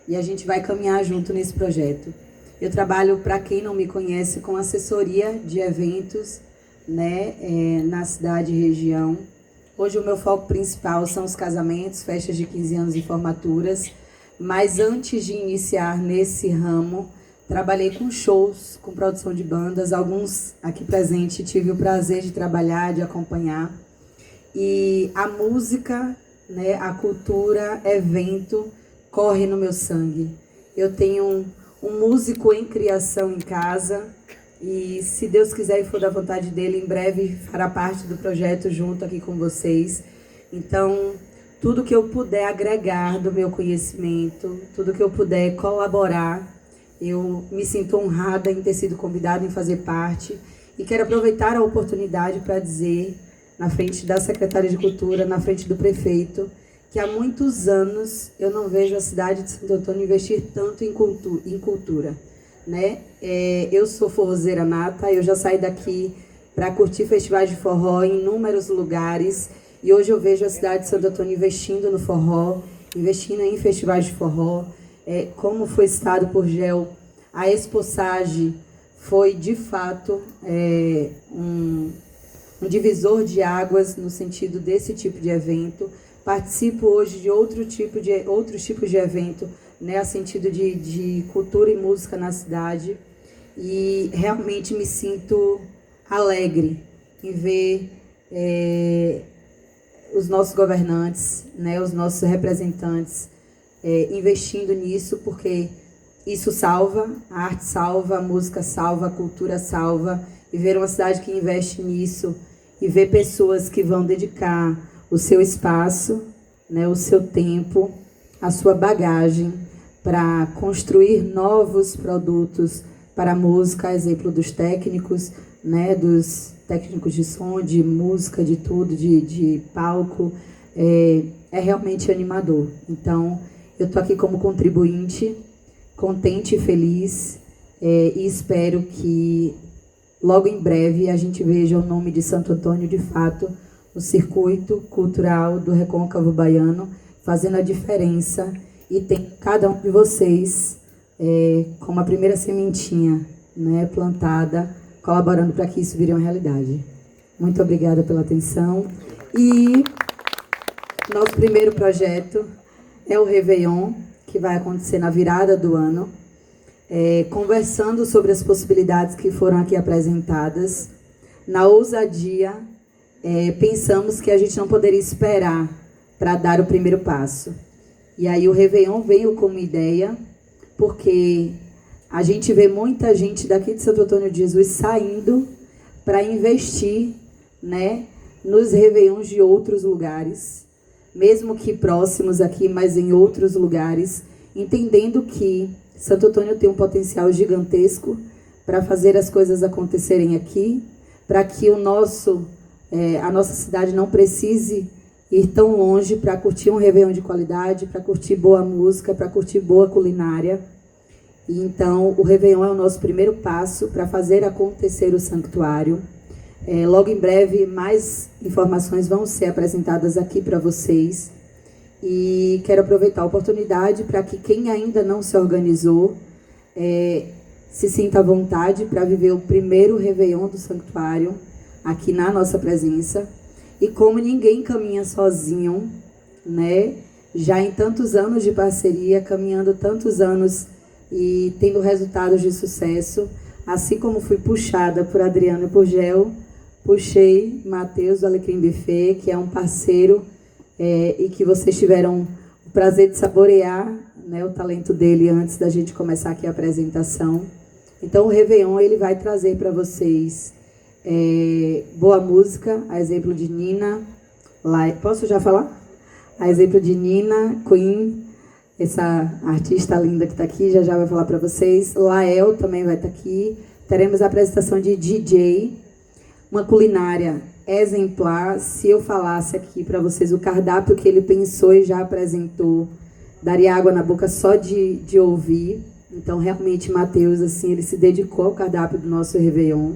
e a gente vai caminhar junto nesse projeto. Eu trabalho, para quem não me conhece, com assessoria de eventos, né, na cidade e região. Hoje o meu foco principal são os casamentos, festas de 15 anos e formaturas, mas antes de iniciar nesse ramo, trabalhei com shows, com produção de bandas. Alguns aqui presentes tive o prazer de trabalhar, de acompanhar. E a música, né, a cultura, evento, corre no meu sangue. Eu tenho um músico em criação em casa e, se Deus quiser e for da vontade dele, em breve fará parte do projeto junto aqui com vocês. Então, tudo que eu puder agregar do meu conhecimento, tudo que eu puder colaborar, eu me sinto honrada em ter sido convidada em fazer parte e quero aproveitar a oportunidade para dizer, na frente da secretária de Cultura, na frente do prefeito, que há muitos anos eu não vejo a cidade de Santo Antônio investir tanto em cultura, né? Eu sou forrozeira nata, eu já saí daqui para curtir festivais de forró em inúmeros lugares. E hoje eu vejo a cidade de Santo Antônio investindo no forró, investindo em festivais de forró. Como foi citado por Gel, a Exposage foi, de fato, um divisor de águas no sentido desse tipo de evento. Participo hoje de outros tipos de evento, né, a sentido de cultura e música na cidade. E realmente me sinto alegre em ver os nossos governantes, né, os nossos representantes investindo nisso, porque isso salva, a arte salva, a música salva, a cultura salva. E ver uma cidade que investe nisso e ver pessoas que vão dedicar o seu espaço, né, o seu tempo, a sua bagagem para construir novos produtos para a música, a exemplo dos técnicos, né, dos técnicos de som, de música, de tudo, de palco, é realmente animador. Então, eu estou aqui como contribuinte, contente e feliz, e espero que logo em breve a gente veja o nome de Santo Antônio, de fato, no circuito cultural do Recôncavo Baiano, fazendo a diferença, e tem cada um de vocês como a primeira sementinha, né, plantada, colaborando para que isso vire uma realidade. Muito obrigada pela atenção. E nosso primeiro projeto é o Réveillon, que vai acontecer na virada do ano, conversando sobre as possibilidades que foram aqui apresentadas. Na ousadia, pensamos que a gente não poderia esperar para dar o primeiro passo. E aí o Réveillon veio como ideia, porque a gente vê muita gente daqui de Santo Antônio de Jesus saindo para investir, né, nos Réveillons de outros lugares, mesmo que próximos aqui, mas em outros lugares, entendendo que Santo Antônio tem um potencial gigantesco para fazer as coisas acontecerem aqui, para que a nossa cidade não precise ir tão longe para curtir um Réveillon de qualidade, para curtir boa música, para curtir boa culinária. E então, o Réveillon é o nosso primeiro passo para fazer acontecer o santuário. Logo em breve, mais informações vão ser apresentadas aqui para vocês. E quero aproveitar a oportunidade para que quem ainda não se organizou se sinta à vontade para viver o primeiro Réveillon do santuário aqui na nossa presença. E como ninguém caminha sozinho, né, já em tantos anos de parceria, caminhando tantos anos e tendo resultados de sucesso, assim como fui puxada por Adriano e por Gel, puxei Matheus do Alecrim Buffet, que é um parceiro e que vocês tiveram o prazer de saborear, né, o talento dele antes da gente começar aqui a apresentação. Então o Réveillon ele vai trazer para vocês boa música, a exemplo de Nina, posso já falar? A exemplo de Nina, Queen, essa artista linda que está aqui, já vai falar para vocês. Lael também vai estar aqui. Teremos a apresentação de DJ, uma culinária exemplar. Se eu falasse aqui para vocês o cardápio que ele pensou e já apresentou, daria água na boca só de ouvir. Então, realmente, Matheus, assim, ele se dedicou ao cardápio do nosso Réveillon.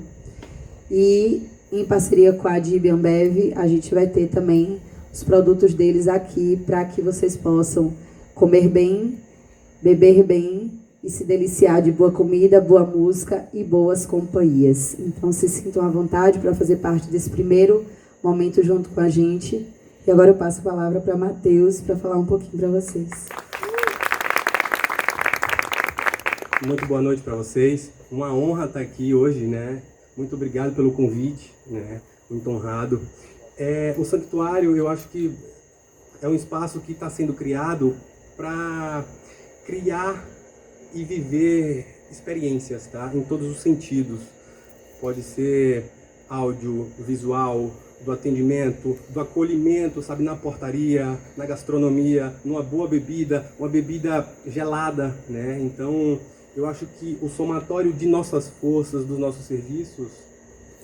E, em parceria com a DIB Ambev, a gente vai ter também os produtos deles aqui para que vocês possam comer bem, beber bem e se deliciar de boa comida, boa música e boas companhias. Então, se sintam à vontade para fazer parte desse primeiro momento junto com a gente. E agora eu passo a palavra para Matheus para falar um pouquinho para vocês. Muito boa noite para vocês. Uma honra estar aqui hoje, né? Muito obrigado pelo convite, né? Muito honrado. O Santuário, eu acho que é um espaço que está sendo criado para criar e viver experiências, tá? Em todos os sentidos. Pode ser áudio, visual, do atendimento, do acolhimento, sabe? Na portaria, na gastronomia, numa boa bebida, uma bebida gelada, né? Então, eu acho que o somatório de nossas forças, dos nossos serviços,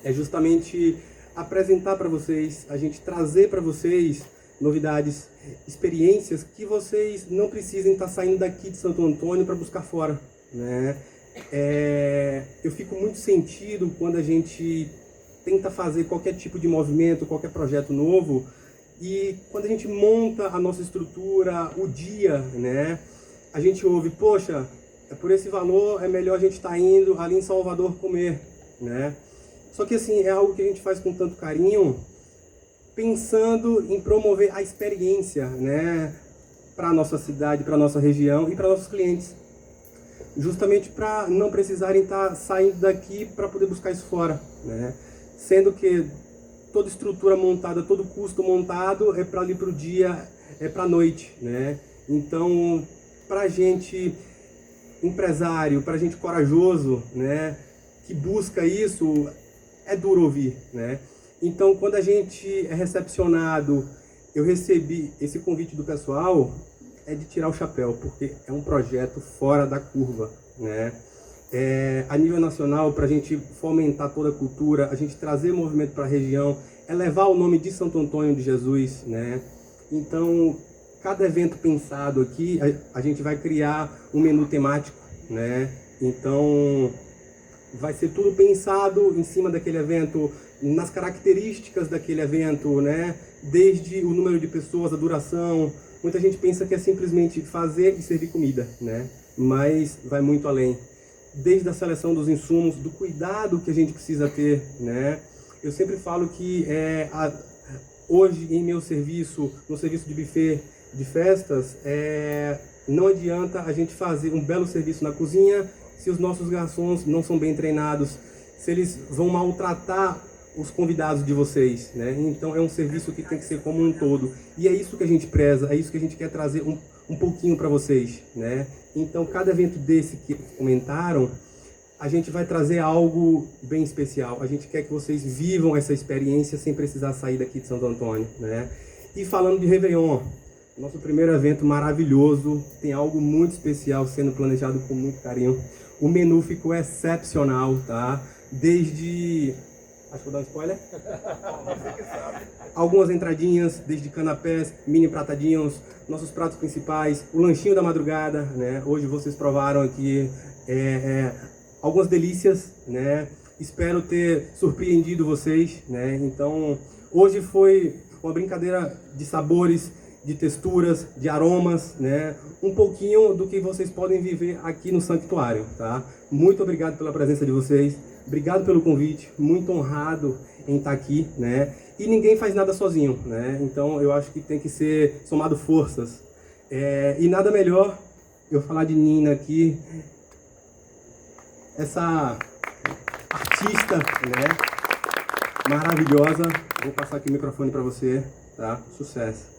é justamente apresentar para vocês, a gente trazer para vocês novidades, experiências que vocês não precisem estar saindo daqui de Santo Antônio para buscar fora, né? Eu fico muito sentido quando a gente tenta fazer qualquer tipo de movimento, qualquer projeto novo, e quando a gente monta a nossa estrutura, o dia, né, a gente ouve, poxa, por esse valor é melhor a gente estar indo ali em Salvador comer, né? Só que assim, é algo que a gente faz com tanto carinho, pensando em promover a experiência, né, para a nossa cidade, para a nossa região e para nossos clientes. Justamente para não precisarem estar saindo daqui para poder buscar isso fora, né? Sendo que toda estrutura montada, todo custo montado é para ali para o dia, é para a noite, né? Então, para a gente empresário, para a gente corajoso, né, que busca isso, é duro ouvir, né? Então, quando a gente é recepcionado, eu recebi esse convite do pessoal, é de tirar o chapéu, porque é um projeto fora da curva, né? A nível nacional, para a gente fomentar toda a cultura, a gente trazer movimento para a região, é levar o nome de Santo Antônio de Jesus, né? Então, cada evento pensado aqui, a gente vai criar um menu temático, né? Então, vai ser tudo pensado em cima daquele evento, nas características daquele evento, né? Desde o número de pessoas, a duração. Muita gente pensa que é simplesmente fazer e servir comida, né? Mas vai muito além. Desde a seleção dos insumos, do cuidado que a gente precisa ter, né? Eu sempre falo que hoje em meu serviço, no serviço de buffet de festas, não adianta a gente fazer um belo serviço na cozinha se os nossos garçons não são bem treinados, se eles vão maltratar os convidados de vocês, né? Então é um serviço que tem que ser como um todo. E é isso que a gente preza, é isso que a gente quer trazer um pouquinho para vocês, né? Então cada evento desse que comentaram, a gente vai trazer algo bem especial. A gente quer que vocês vivam essa experiência sem precisar sair daqui de Santo Antônio, né? E falando de Réveillon, nosso primeiro evento maravilhoso, tem algo muito especial sendo planejado com muito carinho. O menu ficou excepcional, tá? Desde... acho que vou dar um spoiler. Algumas entradinhas, desde canapés, mini pratadinhos, nossos pratos principais, o lanchinho da madrugada, né? Hoje vocês provaram aqui algumas delícias, né? Espero ter surpreendido vocês, né? Então, hoje foi uma brincadeira de sabores, de texturas, de aromas, né? Um pouquinho do que vocês podem viver aqui no Sanctuário, tá? Muito obrigado pela presença de vocês. Obrigado pelo convite, muito honrado em estar aqui, né? E ninguém faz nada sozinho, né? Então eu acho que tem que ser somado forças. E nada melhor eu falar de Nina aqui, essa artista, né? Maravilhosa. Vou passar aqui o microfone para você, tá? Sucesso.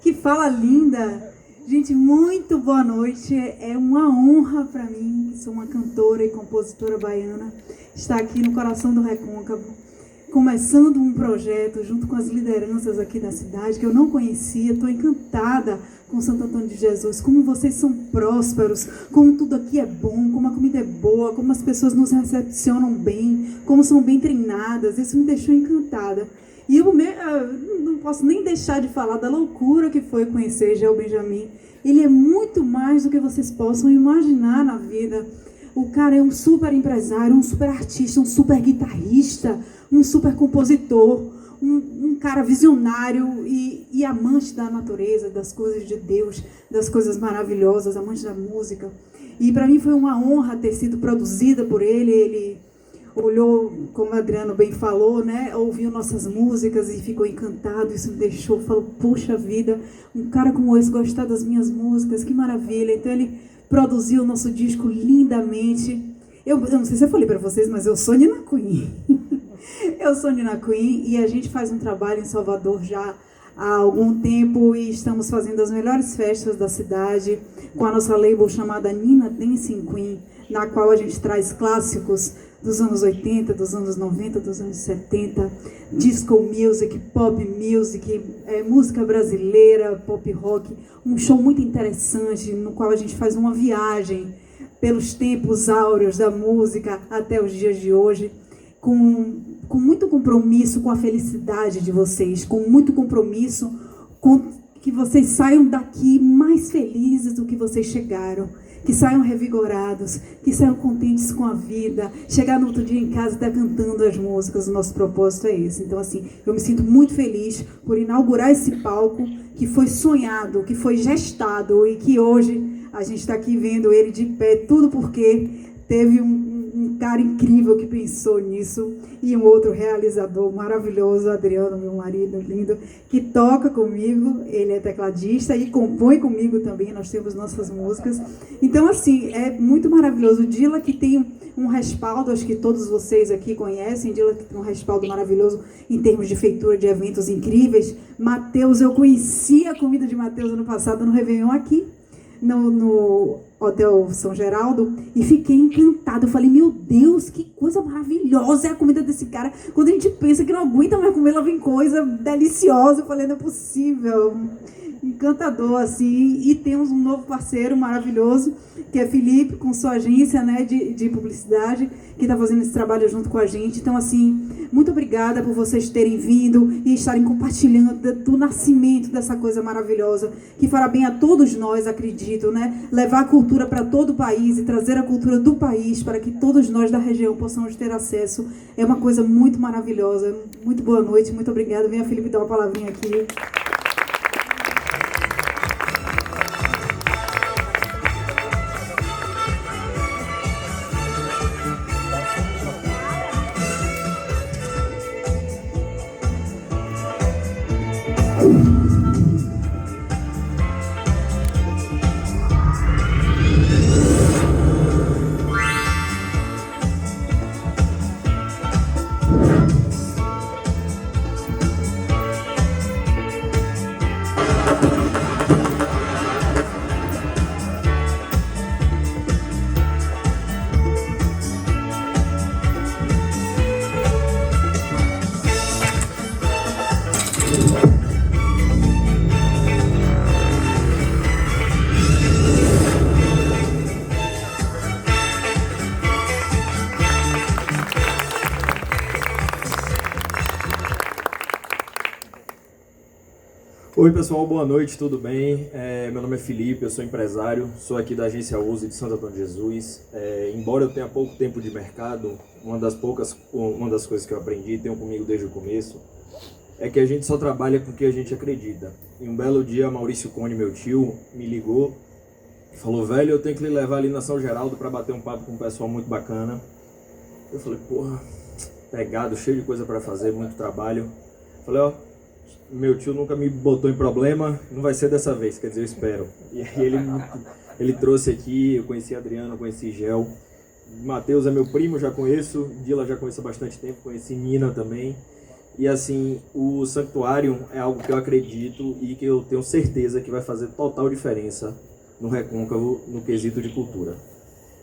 Que fala linda! Gente, muito boa noite. É uma honra para mim, que sou uma cantora e compositora baiana, estar aqui no coração do Recôncavo, começando um projeto junto com as lideranças aqui da cidade, que eu não conhecia. Estou encantada com Santo Antônio de Jesus, como vocês são prósperos, como tudo aqui é bom, como a comida é boa, como as pessoas nos recepcionam bem, como são bem treinadas. Isso me deixou encantada. E eu não posso nem deixar de falar da loucura que foi conhecer Gel Benjamin. Ele é muito mais do que vocês possam imaginar na vida. O cara é um super empresário, um super artista, um super guitarrista, um super compositor, um cara visionário e amante da natureza, das coisas de Deus, das coisas maravilhosas, amante da música. E para mim foi uma honra ter sido produzida por ele. Ele olhou, como o Adriano bem falou, né? Ouviu nossas músicas e ficou encantado. Isso me deixou, falou, puxa vida, um cara como esse gostar das minhas músicas, que maravilha. Então ele produziu o nosso disco lindamente. Eu não sei se eu falei para vocês, mas eu sou Nina Queen. Eu sou Nina Queen e a gente faz um trabalho em Salvador já há algum tempo e estamos fazendo as melhores festas da cidade com a nossa label chamada Nina Dancing Queen, na qual a gente traz clássicos dos anos 80, dos anos 90, dos anos 70, disco music, pop music, música brasileira, pop rock, um show muito interessante no qual a gente faz uma viagem pelos tempos áureos da música até os dias de hoje, com muito compromisso com a felicidade de vocês, com muito compromisso com que vocês saiam daqui mais felizes do que vocês chegaram, que saiam revigorados, que saiam contentes com a vida, chegar no outro dia em casa e estar cantando as músicas. O nosso propósito é esse. Então, assim, eu me sinto muito feliz por inaugurar esse palco que foi sonhado, que foi gestado e que hoje a gente está aqui vendo ele de pé, tudo porque teve um cara incrível que pensou nisso e um outro realizador maravilhoso, Adriano, meu marido lindo, que toca comigo, ele é tecladista e compõe comigo também, nós temos nossas músicas. Então, assim, é muito maravilhoso. O Dila, que tem um respaldo, acho que todos vocês aqui conhecem, Dila, que tem um respaldo maravilhoso em termos de feitura de eventos incríveis. Matheus, eu conheci a comida de Matheus ano passado no Réveillon aqui, no Hotel São Geraldo, e fiquei encantada. Eu falei, meu Deus, que coisa maravilhosa é a comida desse cara. Quando a gente pensa que não aguenta mais comer, lá vem coisa deliciosa. Eu falei, não é possível. Encantador, assim. E temos um novo parceiro maravilhoso, que é Felipe, com sua agência, né, de publicidade, que está fazendo esse trabalho junto com a gente. Então, assim, muito obrigada por vocês terem vindo e estarem compartilhando do nascimento dessa coisa maravilhosa, que fará bem a todos nós, acredito, né? Levar a cultura para todo o país e trazer a cultura do país para que todos nós da região possamos ter acesso. É uma coisa muito maravilhosa. Muito boa noite, muito obrigada. Venha, Felipe, dar uma palavrinha aqui. Oi pessoal, boa noite, tudo bem? Meu nome é Felipe, eu sou empresário, sou aqui da agência Uso de Santo Antônio de Jesus. Embora eu tenha pouco tempo de mercado, uma das coisas que eu aprendi, tenho comigo desde o começo, é que a gente só trabalha com o que a gente acredita. E um belo dia, Maurício Cone, meu tio, me ligou e falou, velho, eu tenho que lhe levar ali na São Geraldo para bater um papo com um pessoal muito bacana. Eu falei, porra, pegado, cheio de coisa para fazer, muito trabalho. Falei, ó, meu tio nunca me botou em problema, não vai ser dessa vez, quer dizer, eu espero. E aí ele trouxe aqui, eu conheci Adriano, conheci Gel, Matheus é meu primo, já conheço, Dila já conheço há bastante tempo, conheci Nina também. E assim, o Sanctuário é algo que eu acredito e que eu tenho certeza que vai fazer total diferença no Recôncavo, no quesito de cultura.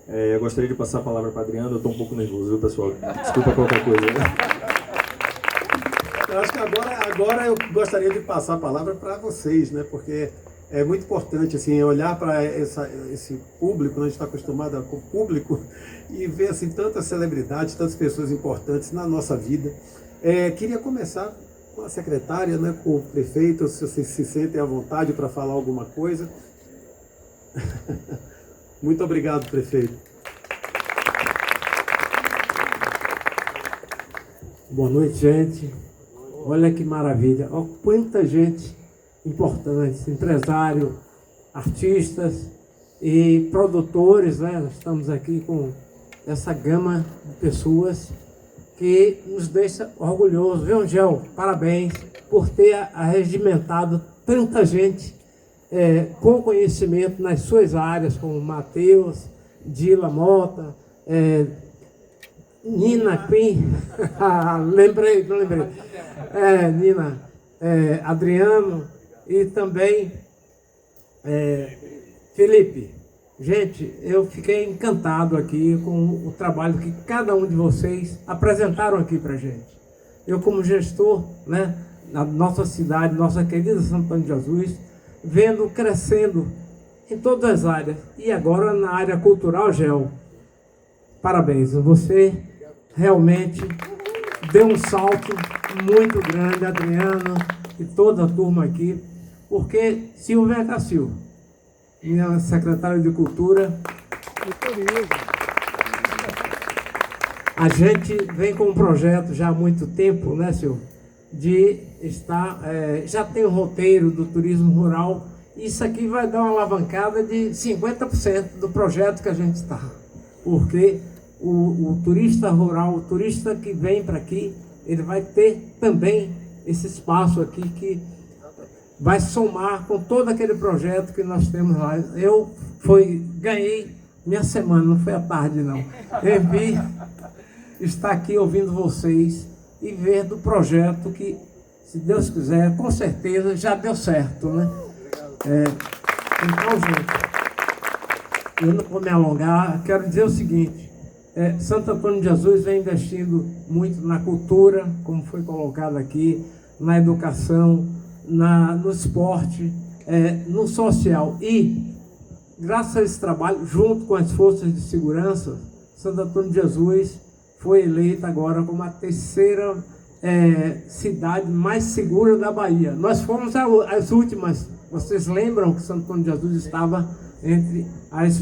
Eu gostaria de passar a palavra para Adriano, eu estou um pouco nervoso, viu pessoal? Desculpa qualquer coisa. Eu acho que agora eu gostaria de passar a palavra para vocês, né? Porque é muito importante assim, olhar para esse público, né? A gente está acostumado com o público e ver assim, tantas celebridades, tantas pessoas importantes na nossa vida. Queria começar com a secretária, né? Com o prefeito, se vocês se sentem à vontade para falar alguma coisa. Muito obrigado, prefeito. Boa noite, gente. Olha que maravilha. Olha quanta gente importante, empresário, artistas e produtores, né? Nós estamos aqui com essa gama de pessoas que nos deixa orgulhosos. Viu, Angel? Parabéns por ter arregimentado tanta gente com conhecimento nas suas áreas, como Matheus, Dila Mota, Nina Queen, não lembrei. Nina, Adriano e também Felipe. Gente, eu fiquei encantado aqui com o trabalho que cada um de vocês apresentaram aqui pra gente. Eu, como gestor, né, na nossa cidade, nossa querida Santo Antônio de Jesus, vendo crescendo em todas as áreas. E agora na área cultural, Gel. Parabéns, você realmente deu um salto muito grande, Adriano e toda a turma aqui, porque Silvia é da Silva. minha secretária de Cultura. A gente vem com um projeto já há muito tempo, né, senhor? De estar, já tem o roteiro do turismo rural. Isso aqui vai dar uma alavancada de 50% do projeto que a gente está. Porque o turista rural, o turista que vem para aqui, ele vai ter também esse espaço aqui que vai somar com todo aquele projeto que nós temos lá. Eu ganhei minha semana, não foi à tarde não. Eu vi estar aqui ouvindo vocês e ver do projeto que, se Deus quiser, com certeza já deu certo, né? Então, gente, eu não vou me alongar, quero dizer o seguinte, Santo Antônio de Jesus vem investindo muito na cultura, como foi colocado aqui, na educação, no esporte, no social. E, graças a esse trabalho, junto com as forças de segurança, Santo Antônio de Jesus foi eleita agora como a terceira cidade mais segura da Bahia. Nós fomos as últimas. Vocês lembram que Santo Antônio de Jesus estava entre as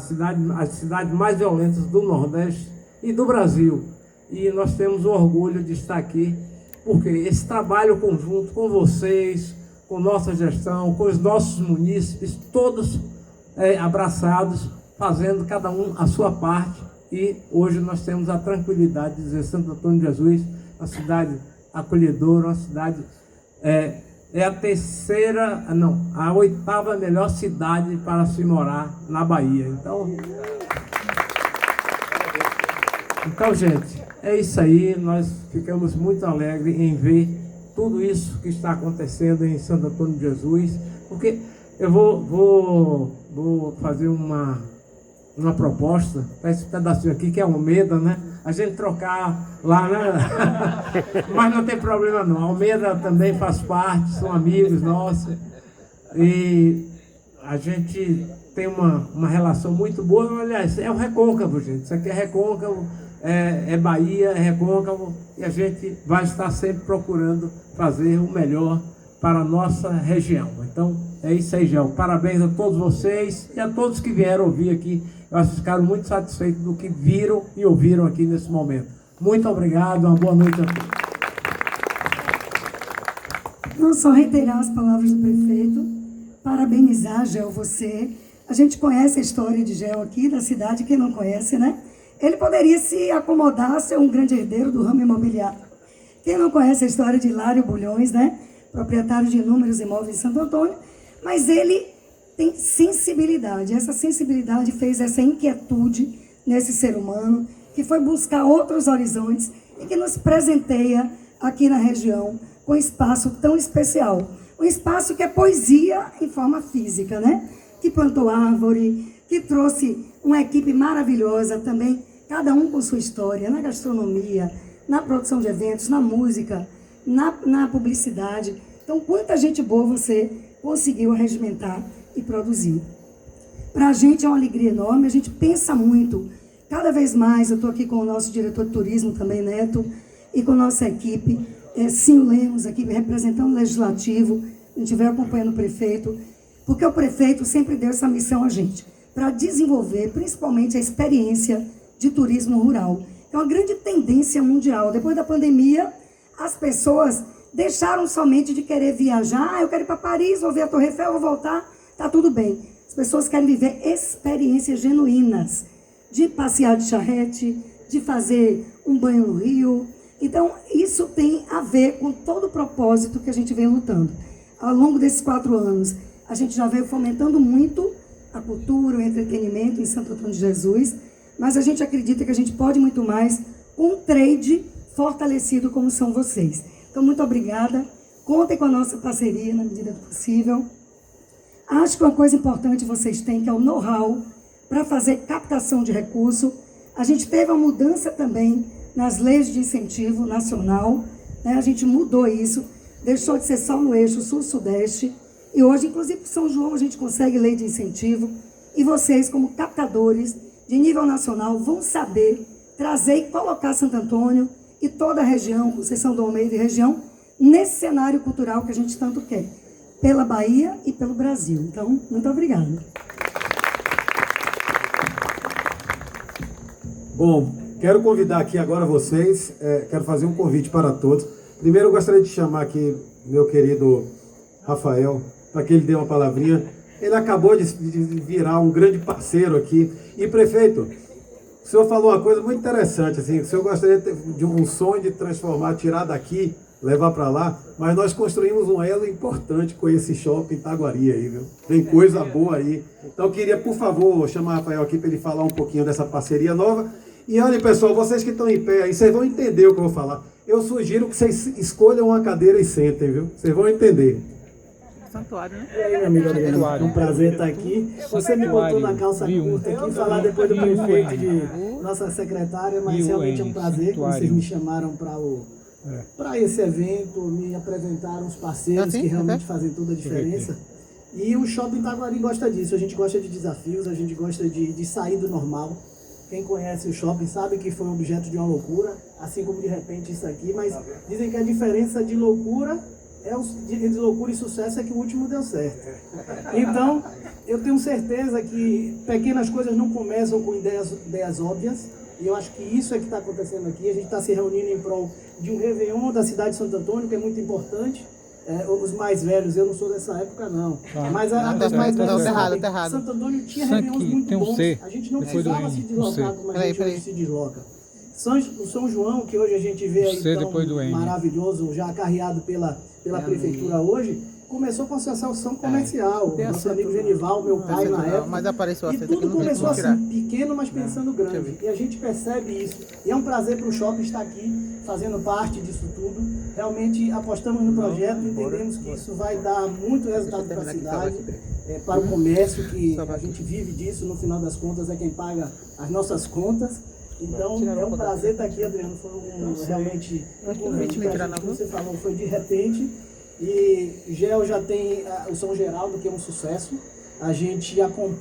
cidades mais violentas do Nordeste e do Brasil. E nós temos o orgulho de estar aqui, porque esse trabalho conjunto com vocês, com nossa gestão, com os nossos munícipes, todos abraçados, fazendo cada um a sua parte. E hoje nós temos a tranquilidade de dizer Santo Antônio de Jesus, uma cidade acolhedora, uma cidade... a oitava melhor cidade para se morar na Bahia. Então, gente, é isso aí. Nós ficamos muito alegres em ver tudo isso que está acontecendo em Santo Antônio de Jesus, porque eu vou fazer uma proposta para esse pedacinho aqui, que é Almeida, né? A gente trocar lá, né? Mas não tem problema não. Almeida também faz parte, são amigos nossos. E a gente tem uma relação muito boa. Aliás, é o Recôncavo, gente. Isso aqui é Recôncavo, é Bahia, é Recôncavo. E a gente vai estar sempre procurando fazer o melhor para a nossa região. Então, é isso aí, Gel. Parabéns a todos vocês e a todos que vieram ouvir aqui. Eu acho que ficaram muito satisfeitos do que viram e ouviram aqui nesse momento. Muito obrigado, uma boa noite a todos. Não só reiterar as palavras do prefeito, parabenizar, Gel, você. A gente conhece a história de Gel aqui, da cidade, quem não conhece, né? Ele poderia se acomodar a ser um grande herdeiro do ramo imobiliário. Quem não conhece a história de Hilário Bulhões, né? Proprietário de inúmeros imóveis em Santo Antônio, mas ele tem sensibilidade. Essa sensibilidade fez essa inquietude nesse ser humano, que foi buscar outros horizontes e que nos presenteia aqui na região com um espaço tão especial. Um espaço que é poesia em forma física, né? Que plantou árvore, que trouxe uma equipe maravilhosa também, cada um com sua história, na gastronomia, na produção de eventos, na música, na publicidade. Então, quanta gente boa você conseguiu regimentar e produzir. Para a gente é uma alegria enorme, a gente pensa muito. Cada vez mais, eu estou aqui com o nosso diretor de turismo também, Neto, e com a nossa equipe, Cinho Lemos, aqui representando o Legislativo, a gente vai acompanhando o prefeito, porque o prefeito sempre deu essa missão a gente, para desenvolver principalmente a experiência de turismo rural. É uma grande tendência mundial. Depois da pandemia, as pessoas deixaram somente de querer viajar. Eu quero ir para Paris, vou ver a Torre Eiffel, vou voltar, tá tudo bem. As pessoas querem viver experiências genuínas, de passear de charrete, de fazer um banho no rio. Então, isso tem a ver com todo o propósito que a gente vem lutando. Ao longo desses 4 anos, a gente já veio fomentando muito a cultura, o entretenimento em Santo Antônio de Jesus, mas a gente acredita que a gente pode muito mais com um trade fortalecido como são vocês. Então, muito obrigada. Contem com a nossa parceria na medida do possível. Acho que uma coisa importante vocês têm, que é o know-how para fazer captação de recurso. A gente teve uma mudança também nas leis de incentivo nacional, né? A gente mudou isso, deixou de ser só no eixo sul-sudeste, e hoje, inclusive, em São João, a gente consegue lei de incentivo, e vocês, como captadores de nível nacional, vão saber trazer e colocar Santo Antônio e toda a região, Conceição do Almeida e região, nesse cenário cultural que a gente tanto quer. pela Bahia e pelo Brasil. Então, muito obrigada. Bom, quero convidar aqui agora vocês, quero fazer um convite para todos. Primeiro eu gostaria de chamar aqui meu querido Rafael, para que ele dê uma palavrinha. Ele acabou de virar um grande parceiro aqui. E prefeito, o senhor falou uma coisa muito interessante, assim, o senhor gostaria de um sonho de transformar, tirar daqui, levar para lá, mas nós construímos um elo importante com esse shopping Itaguari aí, viu? Tem coisa boa aí. Então eu queria, por favor, chamar o Rafael aqui para ele falar um pouquinho dessa parceria nova. E olha, pessoal, vocês que estão em pé aí, vocês vão entender o que eu vou falar. Eu sugiro que vocês escolham uma cadeira e sentem, viu? Vocês vão entender. Santuário, né? E aí, meu amigo Adriano, é um prazer estar aqui. Você me botou na calça curta aqui, falar depois do prefeito de nossa secretária, mas realmente é um prazer que vocês me chamaram para esse evento, me apresentaram os parceiros que realmente fazem toda a diferença. E o Shopping Itaguari gosta disso, a gente gosta de desafios, a gente gosta de sair do normal. Quem conhece o shopping sabe que foi objeto de uma loucura, assim como de repente isso aqui, mas dizem que a diferença de loucura de loucura e sucesso é que o último deu certo. Então, eu tenho certeza que pequenas coisas não começam com ideias óbvias, e eu acho que isso é que está acontecendo aqui. A gente está se reunindo em prol de um Réveillon da cidade de Santo Antônio, que é muito importante. Os mais velhos, eu não sou dessa época não, mas os mais velhos sabem, Santo Antônio tinha Réveillons muito bons, a gente não precisava se deslocar como a gente hoje se desloca. O São João, que hoje a gente vê aí tão maravilhoso, já acarreado pela prefeitura hoje, começou com a associação comercial, nosso amigo Genival, meu pai na época, e tudo começou assim, pequeno, mas pensando grande, e a gente percebe isso, e é um prazer para o shopping estar aqui, fazendo parte disso tudo. Realmente apostamos no projeto, entendemos que isso vai dar muito resultado para a cidade, para o comércio, que a gente vive disso, no final das contas é quem paga as nossas contas. Então, é um prazer estar aqui, Adriano. Foi realmente um convite que você falou, foi de repente. E Gel já tem o São Geraldo, que é um sucesso. A gente acompanha.